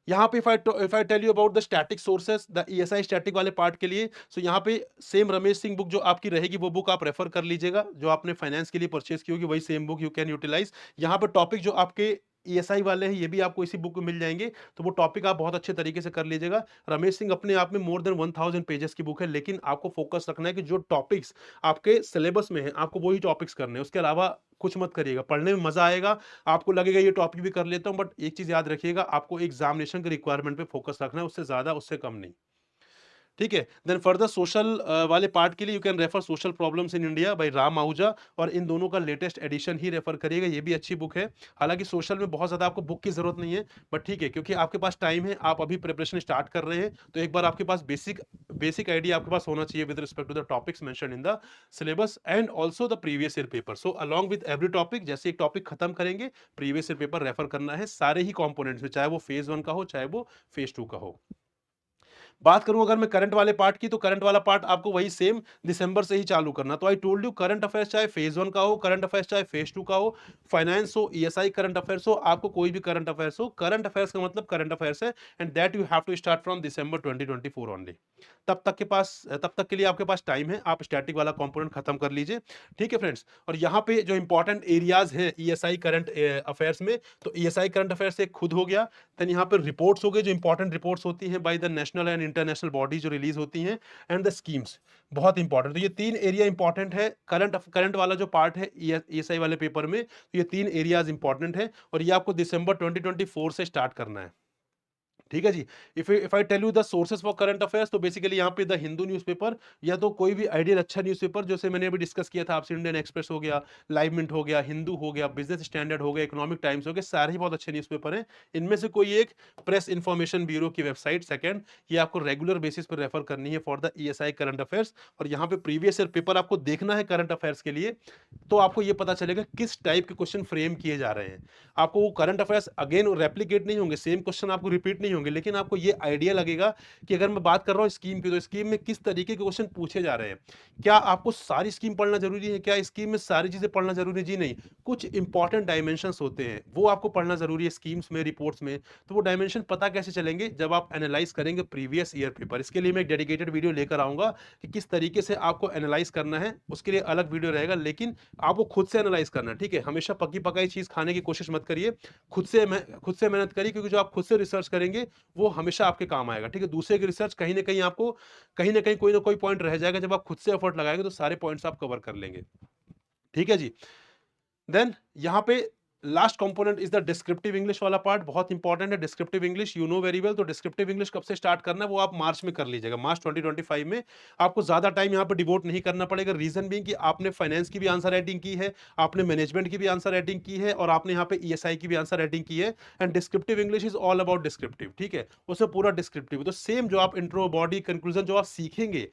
यहाँ पे if I tell you about the static sources, the ESI static वाले पार्ट के लिए, सो यहाँ पे सेम रमेश सिंह बुक जो आपकी रहेगी वो बुक आप रेफर कर लीजिएगा, जो आपने फाइनेंस के लिए परचेज की होगी वही same book you can utilise. यहाँ पे टॉपिक जो आपके ईएसआई वाले हैं ये भी आपको इसी बुक में मिल जाएंगे, तो वो टॉपिक आप बहुत अच्छे तरीके से कर लीजिएगा। रमेश सिंह अपने आप में मोर देन 1000 पेजेस की बुक है, लेकिन आपको फोकस रखना है कि जो टॉपिक्स आपके सिलेबस में है आपको वही टॉपिक्स करने हैं, उसके अलावा कुछ मत करिएगा। पढ़ने में मजा आएगा, आपको लगेगा ये टॉपिक भी कर लेता हूँ, बट एक चीज याद रखिएगा, आपको एग्जामिनेशन के रिक्वायरमेंट पे फोकस रखना है, उससे ज्यादा उससे कम नहीं। ठीक है? देन फर्दर सोशल वाले पार्ट के लिए you can refer social problems in India by Ram Ahuja, और इन दोनों का लेटेस्ट एडिशन ही रेफर करिएगा, ये भी अच्छी बुक है। हालाँकि सोशल में बहुत ज़्यादा आपको बुक की ज़रूरत नहीं है, बट ठीक है, क्योंकि आपके पास टाइम है, आप अभी प्रिपरेशन स्टार्ट कर रहे हैं, तो एक बार आपके पास बेसिक बेसिक आइडिया आपके पास होना चाहिए with respect to the topics mentioned in the syllabus and also the previous year paper. So along with every topic, जैसे एक टॉपिक खत्म करेंगे, प्रीवियस ईयर पेपर रेफर करना है सारे ही कंपोनेंट्स में, चाहे वो फेज़ 1 का हो, चाहे वो फेज़ 2 का हो। बात करूं अगर मैं करंट वाले पार्ट की, तो करंट वाला पार्ट आपको वही सेम दिसंबर से ही चालू करना। तो आई टोल्ड यू, करंट अफेयर्स चाहे फेज 1 का हो, करंट अफेयर्स चाहे फेज 2 का हो, फाइनेंस हो, ईएसआई करंट अफेयर्स हो, आपको कोई भी करंट अफेयर्स हो, करंट अफेयर्स का मतलब करंट अफेयर्स है, and that you have to start from December 2024 only. तब तक के लिए आपके पास टाइम है, आप स्टैटिक वाला कंपोनेंट खत्म कर लीजिए। ठीक है फ्रेंड्स? और यहाँ पे जो इंपॉर्टेंट एरियाज हैं ईएसआई करंट अफेयर्स में, तो ईएसआई करंट अफेयर्स एक खुद हो गया, देन यहाँ पे रिपोर्ट्स हो गए, जो इंपॉर्टेंट रिपोर्ट्स होती हैं by the national and international body जो रिलीज होती हैं, एंड द स्कीम्स बहुत इंपॉर्टेंट। तो ये 3 एरिया इंपॉर्टेंट है, करंट वाला जो पार्ट है ईएसआई वाले पेपर में, तो ये 3 एरियाज इंपॉर्टेंट है, और ये आपको दिसंबर 2024 से स्टार्ट करना है। ठीक है जी? If I tell you the sources for current affairs, तो बेसिकली यहाँ पे द हिंदू न्यूज़पेपर, या तो कोई भी आइडियल अच्छा न्यूज़पेपर, जैसे मैंने अभी डिस्कस किया था आपसे, इंडियन एक्सप्रेस हो गया, लाइव मिंट हो गया, हिंदू हो गया, बिजनेस स्टैंडर्ड हो गया, इकोनॉमिक टाइम्स हो गया, सारे ही बहुत अच्छे न्यूज़पेपर हैं। इनमें से कोई एक, प्रेस इन्फॉर्मेशन ब्यूरो की वेबसाइट सेकंड, ये आपको रेगुलर बेसिस पर रेफर करनी है for the ESI current affairs. और यहाँ पे प्रीवियस ईयर पेपर आपको देखना है करंट अफेयर्स के लिए, तो आपको ये पता चलेगा किस टाइप के क्वेश्चन फ्रेम किए जा रहे हैं। आपको वो करंट अफेयर्स अगेन रेप्लिकेट नहीं होंगे, सेम क्वेश्चन आपको रिपीट नहीं नहीं होंगे, लेकिन आपको ये आइडिया लगेगा कि अगर मैं बात कर रहा हूँ स्कीम की, तो स्कीम में किस तरीके के क्वेश्चन पूछे जा रहे हैं। क्या आपको सारी स्कीम पढ़ना ज़रूरी है? क्या स्कीम में सारी चीज़ें पढ़ना ज़रूरी है? जी नहीं। कुछ इंपॉर्टेंट डायमेंशंस होते हैं, वो आपको पढ़ना ज़रूरी है स्कीम्स में, रिपोर्ट्स में। तो वो डायमेंशन पता कैसे चलेंगे? जब आप एनालाइज़ करेंगे प्रीवियस ईयर पेपर। इसके लिए मैं एक डेडिकेटेड वीडियो लेकर आऊँगा कि किस तरीके से आपको एनालाइज़ करना है, उसके लिए अलग वीडियो रहेगा, लेकिन आपको खुद से एनालाइज़ करना है, ठीक है? हमेशा पकी-पकाई चीज़ खाने की कोशिश मत करिए। खुद से मेहनत करिए, क्योंकि जो आप खुद से रिसर्च करेंगे, वो हमेशा आपके काम आएगा, ठीक है? दूसरे की रिसर्च कहीं न कहीं आपको कहीं न कहीं कोई ना कोई पॉइंट रह जाएगा, जब आप खुद से एफर्ट लगाएँगे तो सारे पॉइंट्स आप कवर कर लेंगे। ठीक है जी? देन यहाँ पे last component is the descriptive English वाला पार्ट, बहुत इंपॉर्टेंट है। Descriptive English you know very well, तो डिस्क्रिप्टिव इंग्लिश कब से स्टार्ट करना है वो आप मार्च में कर लीजिएगा, मार्च 2025 में। आपको ज्यादा टाइम यहाँ पे डिवोट नहीं करना पड़ेगा। रीजन भी कि आपने फाइनेंस की भी आंसर राइटिंग की है, आपने मैनेजमेंट की भी आंसर राइटिंग की है, और आपने यहाँ पे ईएसआई की भी आंसर राइटिंग की है। And descriptive English is all about descriptive, ठीक है? उसमें पूरा डिस्क्रिप्टिव, तो सेम जो आप इंट्रो, बॉडी, कंक्लूजन जो आप सीखेंगे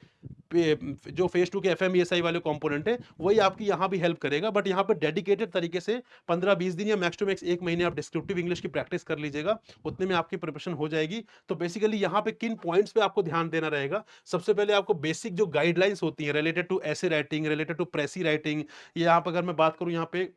जो फेज 2 के एफएमईएसआई वाले कंपोनेंट है, वही आपकी यहाँ भी हेल्प करेगा। बट यहाँ पे डेडिकेटेड तरीके से 15-20 दिन या मैक्स टू मैक्स 1 महीने आप डिस्क्रिप्टिव इंग्लिश की प्रैक्टिस कर लीजिएगा, उतने में आपकी प्रिपरेशन हो जाएगी। तो बेसिकली यहाँ पे किन पॉइंट्स पे आपको ध्यान देना रहेगा? सबसे पहले आपको बेसिक जो गाइडलाइंस होती हैं related to essay writing, related to precis writing, यहाँ पे अगर मैं बात करूँ यहाँ पे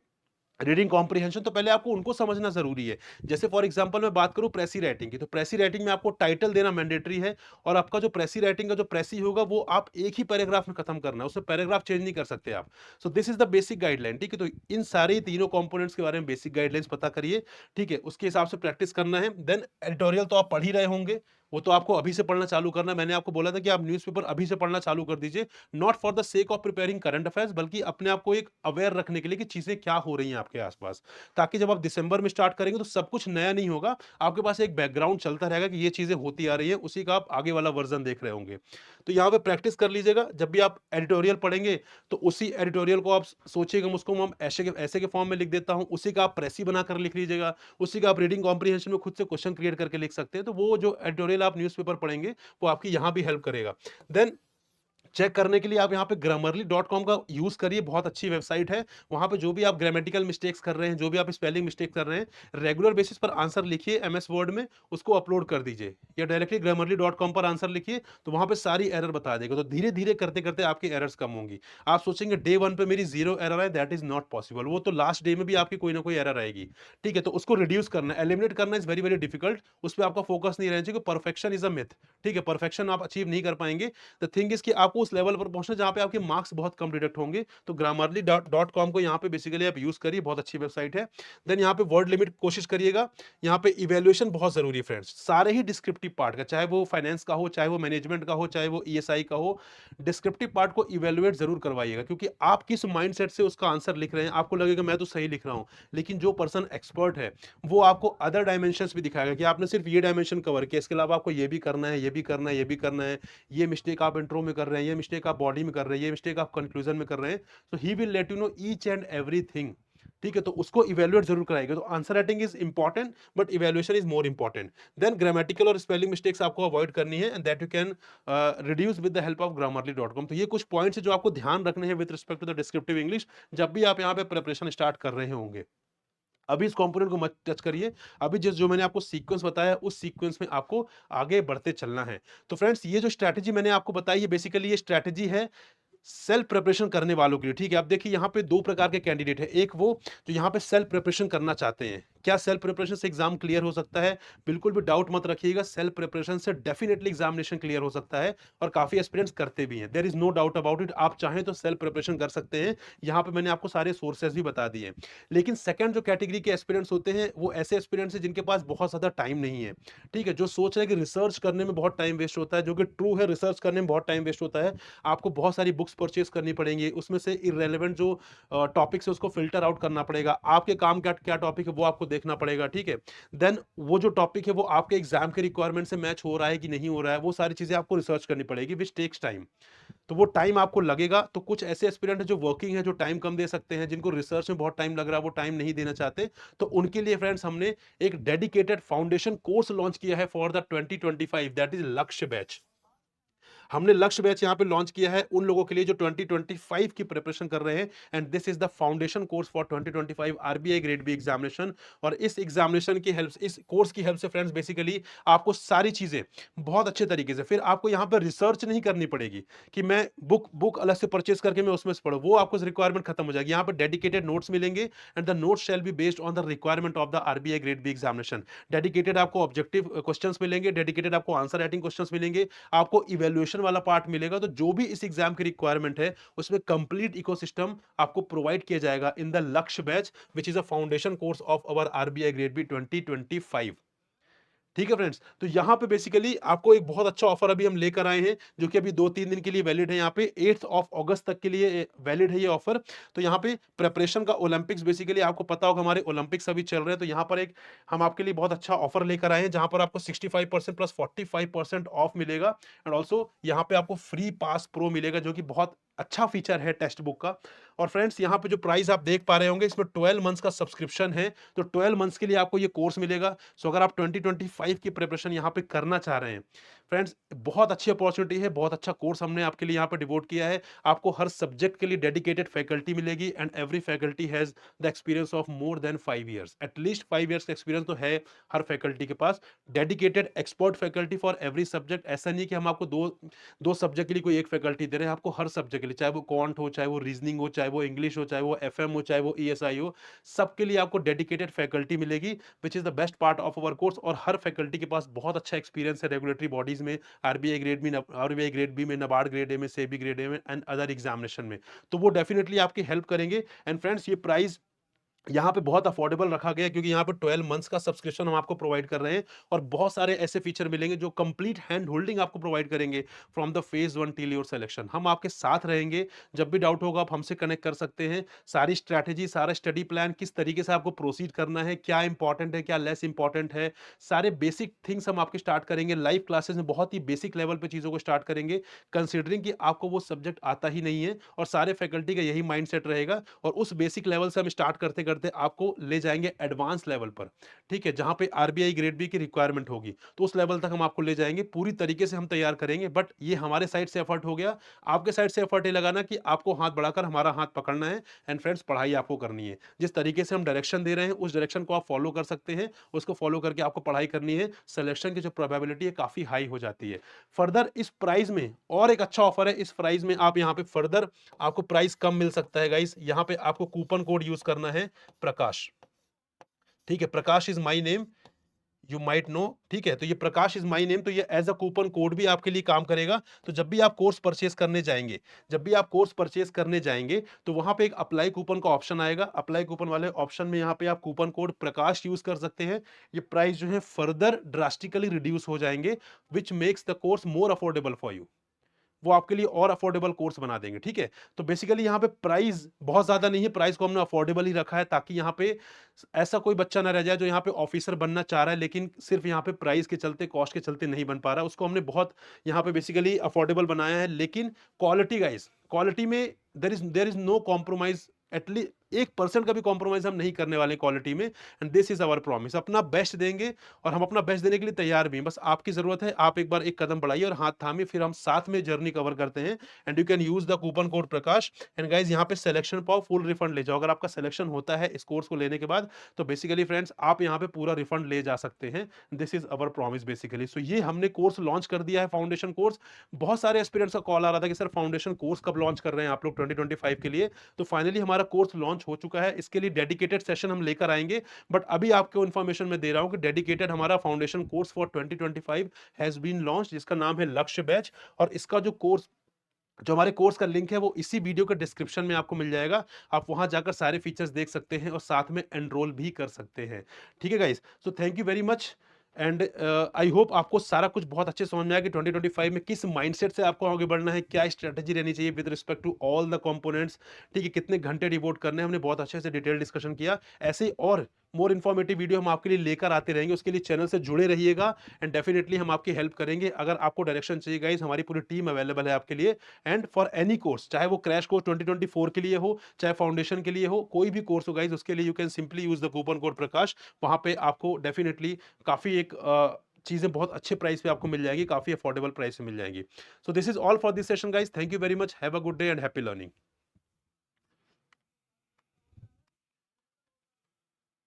रीडिंग कॉम्प्रिहेंशन, तो पहले आपको उनको समझना जरूरी है। जैसे फॉर एग्जांपल मैं बात करूं प्रेसी राइटिंग की, तो प्रेसी राइटिंग में आपको टाइटल देना मैंडेटरी है, और आपका जो प्रेसी राइटिंग का जो प्रेसी होगा वो आप एक ही पैराग्राफ में खत्म करना है, उसमें पैराग्राफ चेंज नहीं कर सकते आप। सो this is the basic guideline, ठीक है? तो इन सारे तीनों कंपोनेंट्स के बारे में बेसिक गाइडलाइंस पता करिए, ठीक है? उसके हिसाब से प्रैक्टिस करना है। देन एडिटोरियल तो आप पढ़ ही रहे होंगे, वो तो आपको अभी से पढ़ना चालू करना है। मैंने आपको बोला था कि आप न्यूज़पेपर अभी से पढ़ना चालू कर दीजिए, not for the sake of preparing current affairs, बल्कि अपने आप को एक अवेयर रखने के लिए कि चीजें क्या हो रही हैं आपके आसपास, ताकि जब आप दिसंबर में स्टार्ट करेंगे तो सब कुछ नया नहीं होगा, आपके पास एक बैकग्राउंड चलता रहेगा कि ये चीजें होती आ रही है, उसी का आप आगे वाला वर्जन देख रहे होंगे। तो यहाँ पे प्रैक्टिस कर लीजिएगा। जब भी आप एडिटोरियल पढ़ेंगे तो उसी एडिटोरियल को आप सोचिएगा उसको हम ऐसे के फॉर्म में लिख देता हूँ, उसी का आप प्रेसी बनाकर लिख लीजिएगा, उसी का आप रीडिंग कॉम्प्रिहेंशन में खुद से क्वेश्चन क्रिएट करके लिख सकते हैं। तो वो जो एडिटोरियल आप न्यूज़पेपर पढ़ेंगे वो आपकी यहाँ भी हेल्प करेगा। देन चेक करने के लिए आप यहाँ पे grammarly.com का यूज करिए, बहुत अच्छी वेबसाइट है। वहां पे जो भी आप ग्रामेटिकल मिस्टेक्स कर रहे हैं, जो भी आप स्पेलिंग मिस्टेक कर रहे हैं, रेगुलर बेसिस पर आंसर लिखिए एमएस वर्ड में, उसको अपलोड कर दीजिए, या डायरेक्टली grammarly.com पर आंसर लिखिए, तो वहां पे सारी एरर बता देगा। तो धीरे धीरे करते करते आपकी एरर्स कम होंगी। आप सोचेंगे डे 1 पे मेरी 0 एरर है, दैट इज नॉट पॉसिबल। वो तो लास्ट डे में भी आपकी कोई ना कोई एरर आएगी, ठीक है? तो उसको रिड्यूस करना, एलिमिनेट करना इज वेरी वेरी डिफिकल्ट। उस पर आपका फोकस नहीं रहना चाहिए। परफेक्शन इज अ मिथ, ठीक है? परफेक्शन आप अचीव नहीं कर पाएंगे। द थिंग इज कि आपको उस लेवल पर पहुंचना जहां पे आपके मार्क्स बहुत कम डिडक्ट होंगे। तो grammarly.com को यहाँ पे बेसिकली आप यूज करिए, बहुत अच्छी वेबसाइट है। देन यहाँ पे वर्ड लिमिट कोशिश करिएगा। यहाँ पे इवेल्युएशन बहुत जरूरी है फ्रेंड्स, सारे ही डिस्क्रिप्टिव पार्ट का, चाहे वो फाइनेंस का हो, चाहे वो मैनेजमेंट का हो, चाहे वो ईएसआई का हो, डिस्क्रिप्टिव पार्ट को इवेल्युएट जरूर करवाइएगा, क्योंकि आप किस माइंडसेट से उसका आंसर लिख रहे हैं, आपको लगेगा मैं तो सही लिख रहा हूं, लेकिन जो पर्सन एक्सपर्ट है वो आपको अदर डायमेंशंस भी दिखाएगा कि आपने सिर्फ ये डायमेंशन कवर किया, इसके अलावा आपको ये भी करना है, ये भी करना है, ये भी करना है, ये मिस्टेक आप इंट्रो में कर रहे हैं, ये मिस्टेक आप बॉडी में कर रहे हैं, ये मिस्टेक आप कंक्लूजन में कर रहे हैं। So he will let you know each and everything, ठीक है? तो उसको इवेल्युएट जरूर कराएगा। तो answer writing is important, but evaluation is more important. Then grammatical और स्पेलिंग मिस्टेक्स आपको अवॉइड करनी है, and that you can reduce with the help of grammarly.com। तो ये कुछ पॉइंट्स है जो आपको ध्यान रखने हैं with respect to the descriptive English, जब भी आप यहाँ पे प्रिपरेशन स्टार्ट कर रहे होंगे। अभी इस कंपोनेंट को मत टच करिए। अभी जिस जो मैंने आपको सीक्वेंस बताया, उस सीक्वेंस में आपको आगे बढ़ते चलना है। तो फ्रेंड्स, ये जो स्ट्रैटेजी मैंने आपको बताई है, बेसिकली ये स्ट्रैटेजी है सेल्फ प्रिपरेशन करने वालों के लिए, ठीक है? अब देखिए यहाँ पे दो प्रकार के कैंडिडेट है। एक वो जो यहाँ पे सेल्फ प्रिपरेशन करना चाहते हैं। क्या सेल्फ प्रिपरेशन से एग्जाम क्लियर हो सकता है? बिल्कुल भी डाउट मत रखिएगा, सेल्फ प्रिपरेशन से डेफिनेटली एग्जामिनेशन क्लियर हो सकता है, और काफी एस्पिरेंट्स करते भी हैं। There is no doubt about it. आप चाहें तो सेल्फ प्रिपरेशन कर सकते हैं, यहाँ पे मैंने आपको सारे सोर्सेज भी बता दिए। लेकिन सेकंड जो कैटेगरी के एस्पिरेंट्स होते हैं, वो ऐसे एस्पिरेंट्स हैं जिनके पास बहुत ज्यादा टाइम नहीं है, ठीक है? जो सोच रहे हैं कि रिसर्च करने में बहुत टाइम वेस्ट होता है, जो कि ट्रू है, रिसर्च करने में बहुत टाइम वेस्ट होता है। आपको बहुत सारी बुक्स परचेज करनी पड़ेंगी, उसमें से इररेलेवेंट जो टॉपिक्स है उसको फिल्टर आउट करना पड़ेगा। आपके काम का क्या टॉपिक है वो आपको देखना पड़ेगा, ठीक है? देन वो जो टॉपिक है वो आपके एग्जाम के रिक्वायरमेंट से मैच हो रहा है कि नहीं हो रहा है, वो सारी चीजें आपको रिसर्च करनी पड़ेगी, विच टेक्स टाइम। तो वो टाइम आपको लगेगा। तो कुछ ऐसे एस्पिरेंट है जो वर्किंग है, जो टाइम कम दे सकते हैं, जिनको रिसर्च में बहुत टाइम लग रहा है, वो टाइम नहीं देना चाहते, तो उनके लिए फ्रेंड्स हमने एक डेडिकेटेड फाउंडेशन कोर्स लॉन्च किया है फॉर द 2025, दैट इज लक्ष्य बैच। हमने लक्ष्य बैच यहाँ पे लॉन्च किया है उन लोगों के लिए जो 2025 की प्रिपरेशन कर रहे हैं, and this is the foundation course for 2025 RBI grade B examination. और इस एग्जामिनेशन की हेल्प, इस कोर्स की हेल्प से फ्रेंड्स बेसिकली आपको सारी चीजें बहुत अच्छे तरीके से, फिर आपको यहाँ पर रिसर्च नहीं करनी पड़ेगी कि मैं बुक बुक अलग से परचेज करके मैं उसमें से पढ़ूं, वो आपको रिक्वायरमेंट खत्म हो जाएगी। यहाँ पर डेडिकेटेड नोट्स मिलेंगे, and the notes shall be based on the requirement of the RBI grade B examination. Dedicated आपको ऑब्जेक्टिव क्वेश्चंस मिलेंगे, डेडिकेटेड आपको आंसर राइटिंग क्वेश्चंस मिलेंगे, आपको इवैल्यूएशन वाला पार्ट मिलेगा। तो जो भी इस एग्जाम की रिक्वायरमेंट है उसमें कंप्लीट इकोसिस्टम आपको प्रोवाइड किया जाएगा in the Lakshya batch, which is a foundation course of our RBI grade B 2025। ठीक है फ्रेंड्स, तो यहाँ पे बेसिकली आपको एक बहुत अच्छा ऑफर अभी हम लेकर आए हैं, जो कि अभी 2-3 दिन के लिए वैलिड है। यहाँ पे 8 अगस्त तक के लिए वैलिड है ये ऑफर। तो यहाँ पे प्रिपरेशन का ओलंपिक्स, बेसिकली आपको पता होगा हमारे ओलंपिक्स अभी चल रहे हैं, तो यहाँ पर एक हम आपके लिए बहुत अच्छा ऑफर लेकर आए हैं, जहाँ पर आपको 65% प्लस 45% ऑफ मिलेगा, एंड ऑल्सो यहाँ पे आपको फ्री पास प्रो मिलेगा, जो कि बहुत अच्छा फीचर है टेक्स्ट बुक का। और फ्रेंड्स यहाँ पे जो प्राइस आप देख पा रहे होंगे, इसमें 12 मंथ्स का सब्सक्रिप्शन है, तो 12 मंथ्स के लिए आपको ये कोर्स मिलेगा। सो अगर आप 2025 की प्रिपरेशन यहाँ पे करना चाह रहे हैं फ्रेंड्स, बहुत अच्छी अपॉर्चुनिटी है, बहुत अच्छा कोर्स हमने आपके लिए यहाँ पे डिवोट किया है। आपको हर सब्जेक्ट के लिए डेडिकेटेड फैकल्टी मिलेगी, and every faculty has the experience of more than 5 years, at least 5 years का एक्सपीरियंस तो है हर फैकल्टी के पास। Dedicated expert faculty for every subject, ऐसा नहीं कि हम आपको दो दो सब्जेक्ट के लिए कोई एक फैकल्टी दे रहे हैं, आपको हर सब्जेक्ट के लिए, चाहे वो क्वांट हो, चाहे वो रीजनिंग हो, चाहे वो इंग्लिश हो, चाहे वो एफएम हो, चाहे वो ईएसआई हो, सबके लिए आपको डेडिकेटेड फैकल्टी मिलेगी, which is the best part of our course. और हर फैकल्टी के पास बहुत अच्छा एक्सपीरियंस है रेगुलेटरी बॉडीज में, आरबीआई ग्रेड में, आरबीआई ग्रेड बी में, नबार्ड ग्रेड ए में, सेबी ग्रेड ए में, एंड अदर एग्जामिनेशन में। तो वो डेफिनेटली आपकी हेल्प करेंगे। एंड फ्रेंड्स, ये प्राइस यहाँ पे बहुत अफोर्डेबल रखा गया है, क्योंकि यहाँ पे 12 मंथ्स का सब्सक्रिप्शन हम आपको प्रोवाइड कर रहे हैं, और बहुत सारे ऐसे फीचर मिलेंगे जो कंप्लीट हैंड होल्डिंग आपको प्रोवाइड करेंगे from the phase 1 till your selection. हम आपके साथ रहेंगे, जब भी डाउट होगा आप हमसे कनेक्ट कर सकते हैं। सारी स्ट्रैटेजी, सारा स्टडी प्लान, किस तरीके से आपको प्रोसीड करना है, क्या इंपॉर्टेंट है, क्या लेस इंपॉर्टेंट है, सारे बेसिक थिंग्स हम आपके स्टार्ट करेंगे लाइव क्लासेस में, बहुत ही बेसिक लेवल पे चीज़ों को स्टार्ट करेंगे, कंसिडरिंग कि आपको वो सब्जेक्ट आता ही नहीं है, और सारे फैकल्टी का यही माइंडसेट रहेगा। और उस बेसिक लेवल से हम स्टार्ट करते करते आपको ले जाएंगे एडवांस लेवल पर, ठीक है, जहां पे आरबीआई ग्रेड बी की रिक्वायरमेंट होगी, तो उस लेवल तक हम आपको ले जाएंगे, पूरी तरीके से हम तैयार करेंगे। बट ये हमारे साइड से एफर्ट हो गया, आपके साइड से एफर्ट ये लगाना कि आपको हाथ बढ़ाकर हमारा हाथ पकड़ना है, एंड फ्रेंड्स पढ़ाई आपको करनी है। जिस तरीके से हम डायरेक्शन दे रहे हैं उस डायरेक्शन को आप फॉलो कर सकते हैं, उसको फॉलो करके आपको पढ़ाई करनी है, सिलेक्शन की जो प्रोबेबिलिटी है काफी हाई हो जाती है। फर्दर इस प्राइस में और एक अच्छा ऑफर है, इस प्राइस में आप यहाँ पे फर्दर आपको प्राइस कम मिल सकता है गाइस। यहाँ पे आपको कूपन कोड यूज करना है, प्रकाश, ठीक है, Prakash is my name, you might know, ठीक है, तो ये प्रकाश इज माई नेम, तो ये एज अ कूपन कोड भी आपके लिए काम करेगा। तो जब भी आप कोर्स परचेस करने जाएंगे, तो वहां पे एक अप्लाई कूपन का ऑप्शन आएगा, अप्लाई कूपन वाले ऑप्शन में यहाँ पे आप कूपन कोड प्रकाश यूज कर सकते हैं। ये प्राइस जो है फर्दर ड्रास्टिकली रिड्यूस हो जाएंगे, which makes the course more affordable for you, वो आपके लिए और अफोर्डेबल कोर्स बना देंगे, ठीक है। तो बेसिकली यहाँ पे प्राइस बहुत ज्यादा नहीं है, प्राइस को हमने अफोर्डेबल ही रखा है, ताकि यहाँ पे ऐसा कोई बच्चा ना रह जाए जो यहाँ पे ऑफिसर बनना चाह रहा है, लेकिन सिर्फ यहाँ पे प्राइस के चलते, कॉस्ट के चलते नहीं बन पा रहा, उसको हमने बहुत यहाँ पे बेसिकली अफोर्डेबल बनाया है। लेकिन क्वालिटी गाइस, क्वालिटी में there is no compromise, at least 1% का भी कॉम्प्रोमाइज हम नहीं करने वाले क्वालिटी में, and this is our promise. अपना बेस्ट देंगे, और हम अपना बेस्ट देने के लिए तैयार भी हैं, बस आपकी जरूरत है, आप एक बार एक कदम बढ़ाइए और हाथ थामिए, फिर हम साथ में जर्नी कवर करते हैं। And you can use the coupon code Prakash, and guys यहाँ पे सिलेक्शन पाओ, फुल रिफंड ले जाओ। अगर आपका सिलेक्शन होता है इस कोर्स को लेने के बाद, तो बेसिकली फ्रेंड्स आप यहाँ पे पूरा रिफंड ले जा सकते हैं। This is our promise basically. So ये हमने कोर्स लॉन्च कर दिया है, फाउंडेशन कोर्स। बहुत सारे एस्पिरेंट्स का कॉल आ रहा था कि सर फाउंडेशन कोर्स कब लॉन्च कर रहे हैं आप लोग 2025 के लिए। तो फाइनली हमारा कोर्स लॉन्च हो चुका है, इसके लिए डेडिकेटेड सेशन हम लेकर आएंगे। बट अभी आपको इन्फॉर्मेशन मैं दे रहा हूं कि डेडिकेटेड हमारा foundation course for 2025 has been launch, जिसका नाम है लक्ष्य बैच। और इसका जो कोर्स, जो हमारे कोर्स का लिंक है, वो इसी वीडियो के डिस्क्रिप्शन में आपको मिल जाएगा। आप वहां जाकर सारे फीचर्स देख सकते हैं और साथ में एनरोल भी कर सकते हैं, ठीक है guys. So thank you very much, and I hope आपको सारा कुछ बहुत अच्छे समझ में आया कि 2025 में किस माइंडसेट से आपको आगे बढ़ना है, क्या स्ट्रेटजी रहनी चाहिए with respect to all the components, ठीक है, कितने घंटे डिवोट करने हैं, हमने बहुत अच्छे से डिटेल डिस्कशन किया। ऐसे ही और मोर इन्फॉर्मेटिव वीडियो हम आपके लिए लेकर आते रहेंगे, उसके लिए चैनल से जुड़े रहिएगा, एंड डेफिनेटली हम आपकी हेल्प करेंगे। अगर आपको डायरेक्शन चाहिए गाइस, हमारी पूरी टीम अवेलेबल है आपके लिए, एंड फॉर एनी कोर्स, चाहे वो क्रैश कोर्स 2024 के लिए हो, चाहे फाउंडेशन के लिए हो, कोई भी कोर्स हो गाइस, उसके लिए you can simply use the coupon code Prakash. वहां पे आपको डेफिनेटली काफी एक चीज़ें बहुत अच्छे प्राइस पे आपको मिल जाएगी, काफ़ी अफोर्डेबल प्राइस में मिल जाएंगी। सो this is all for this session guys, thank you very much, have a good day and happy learning.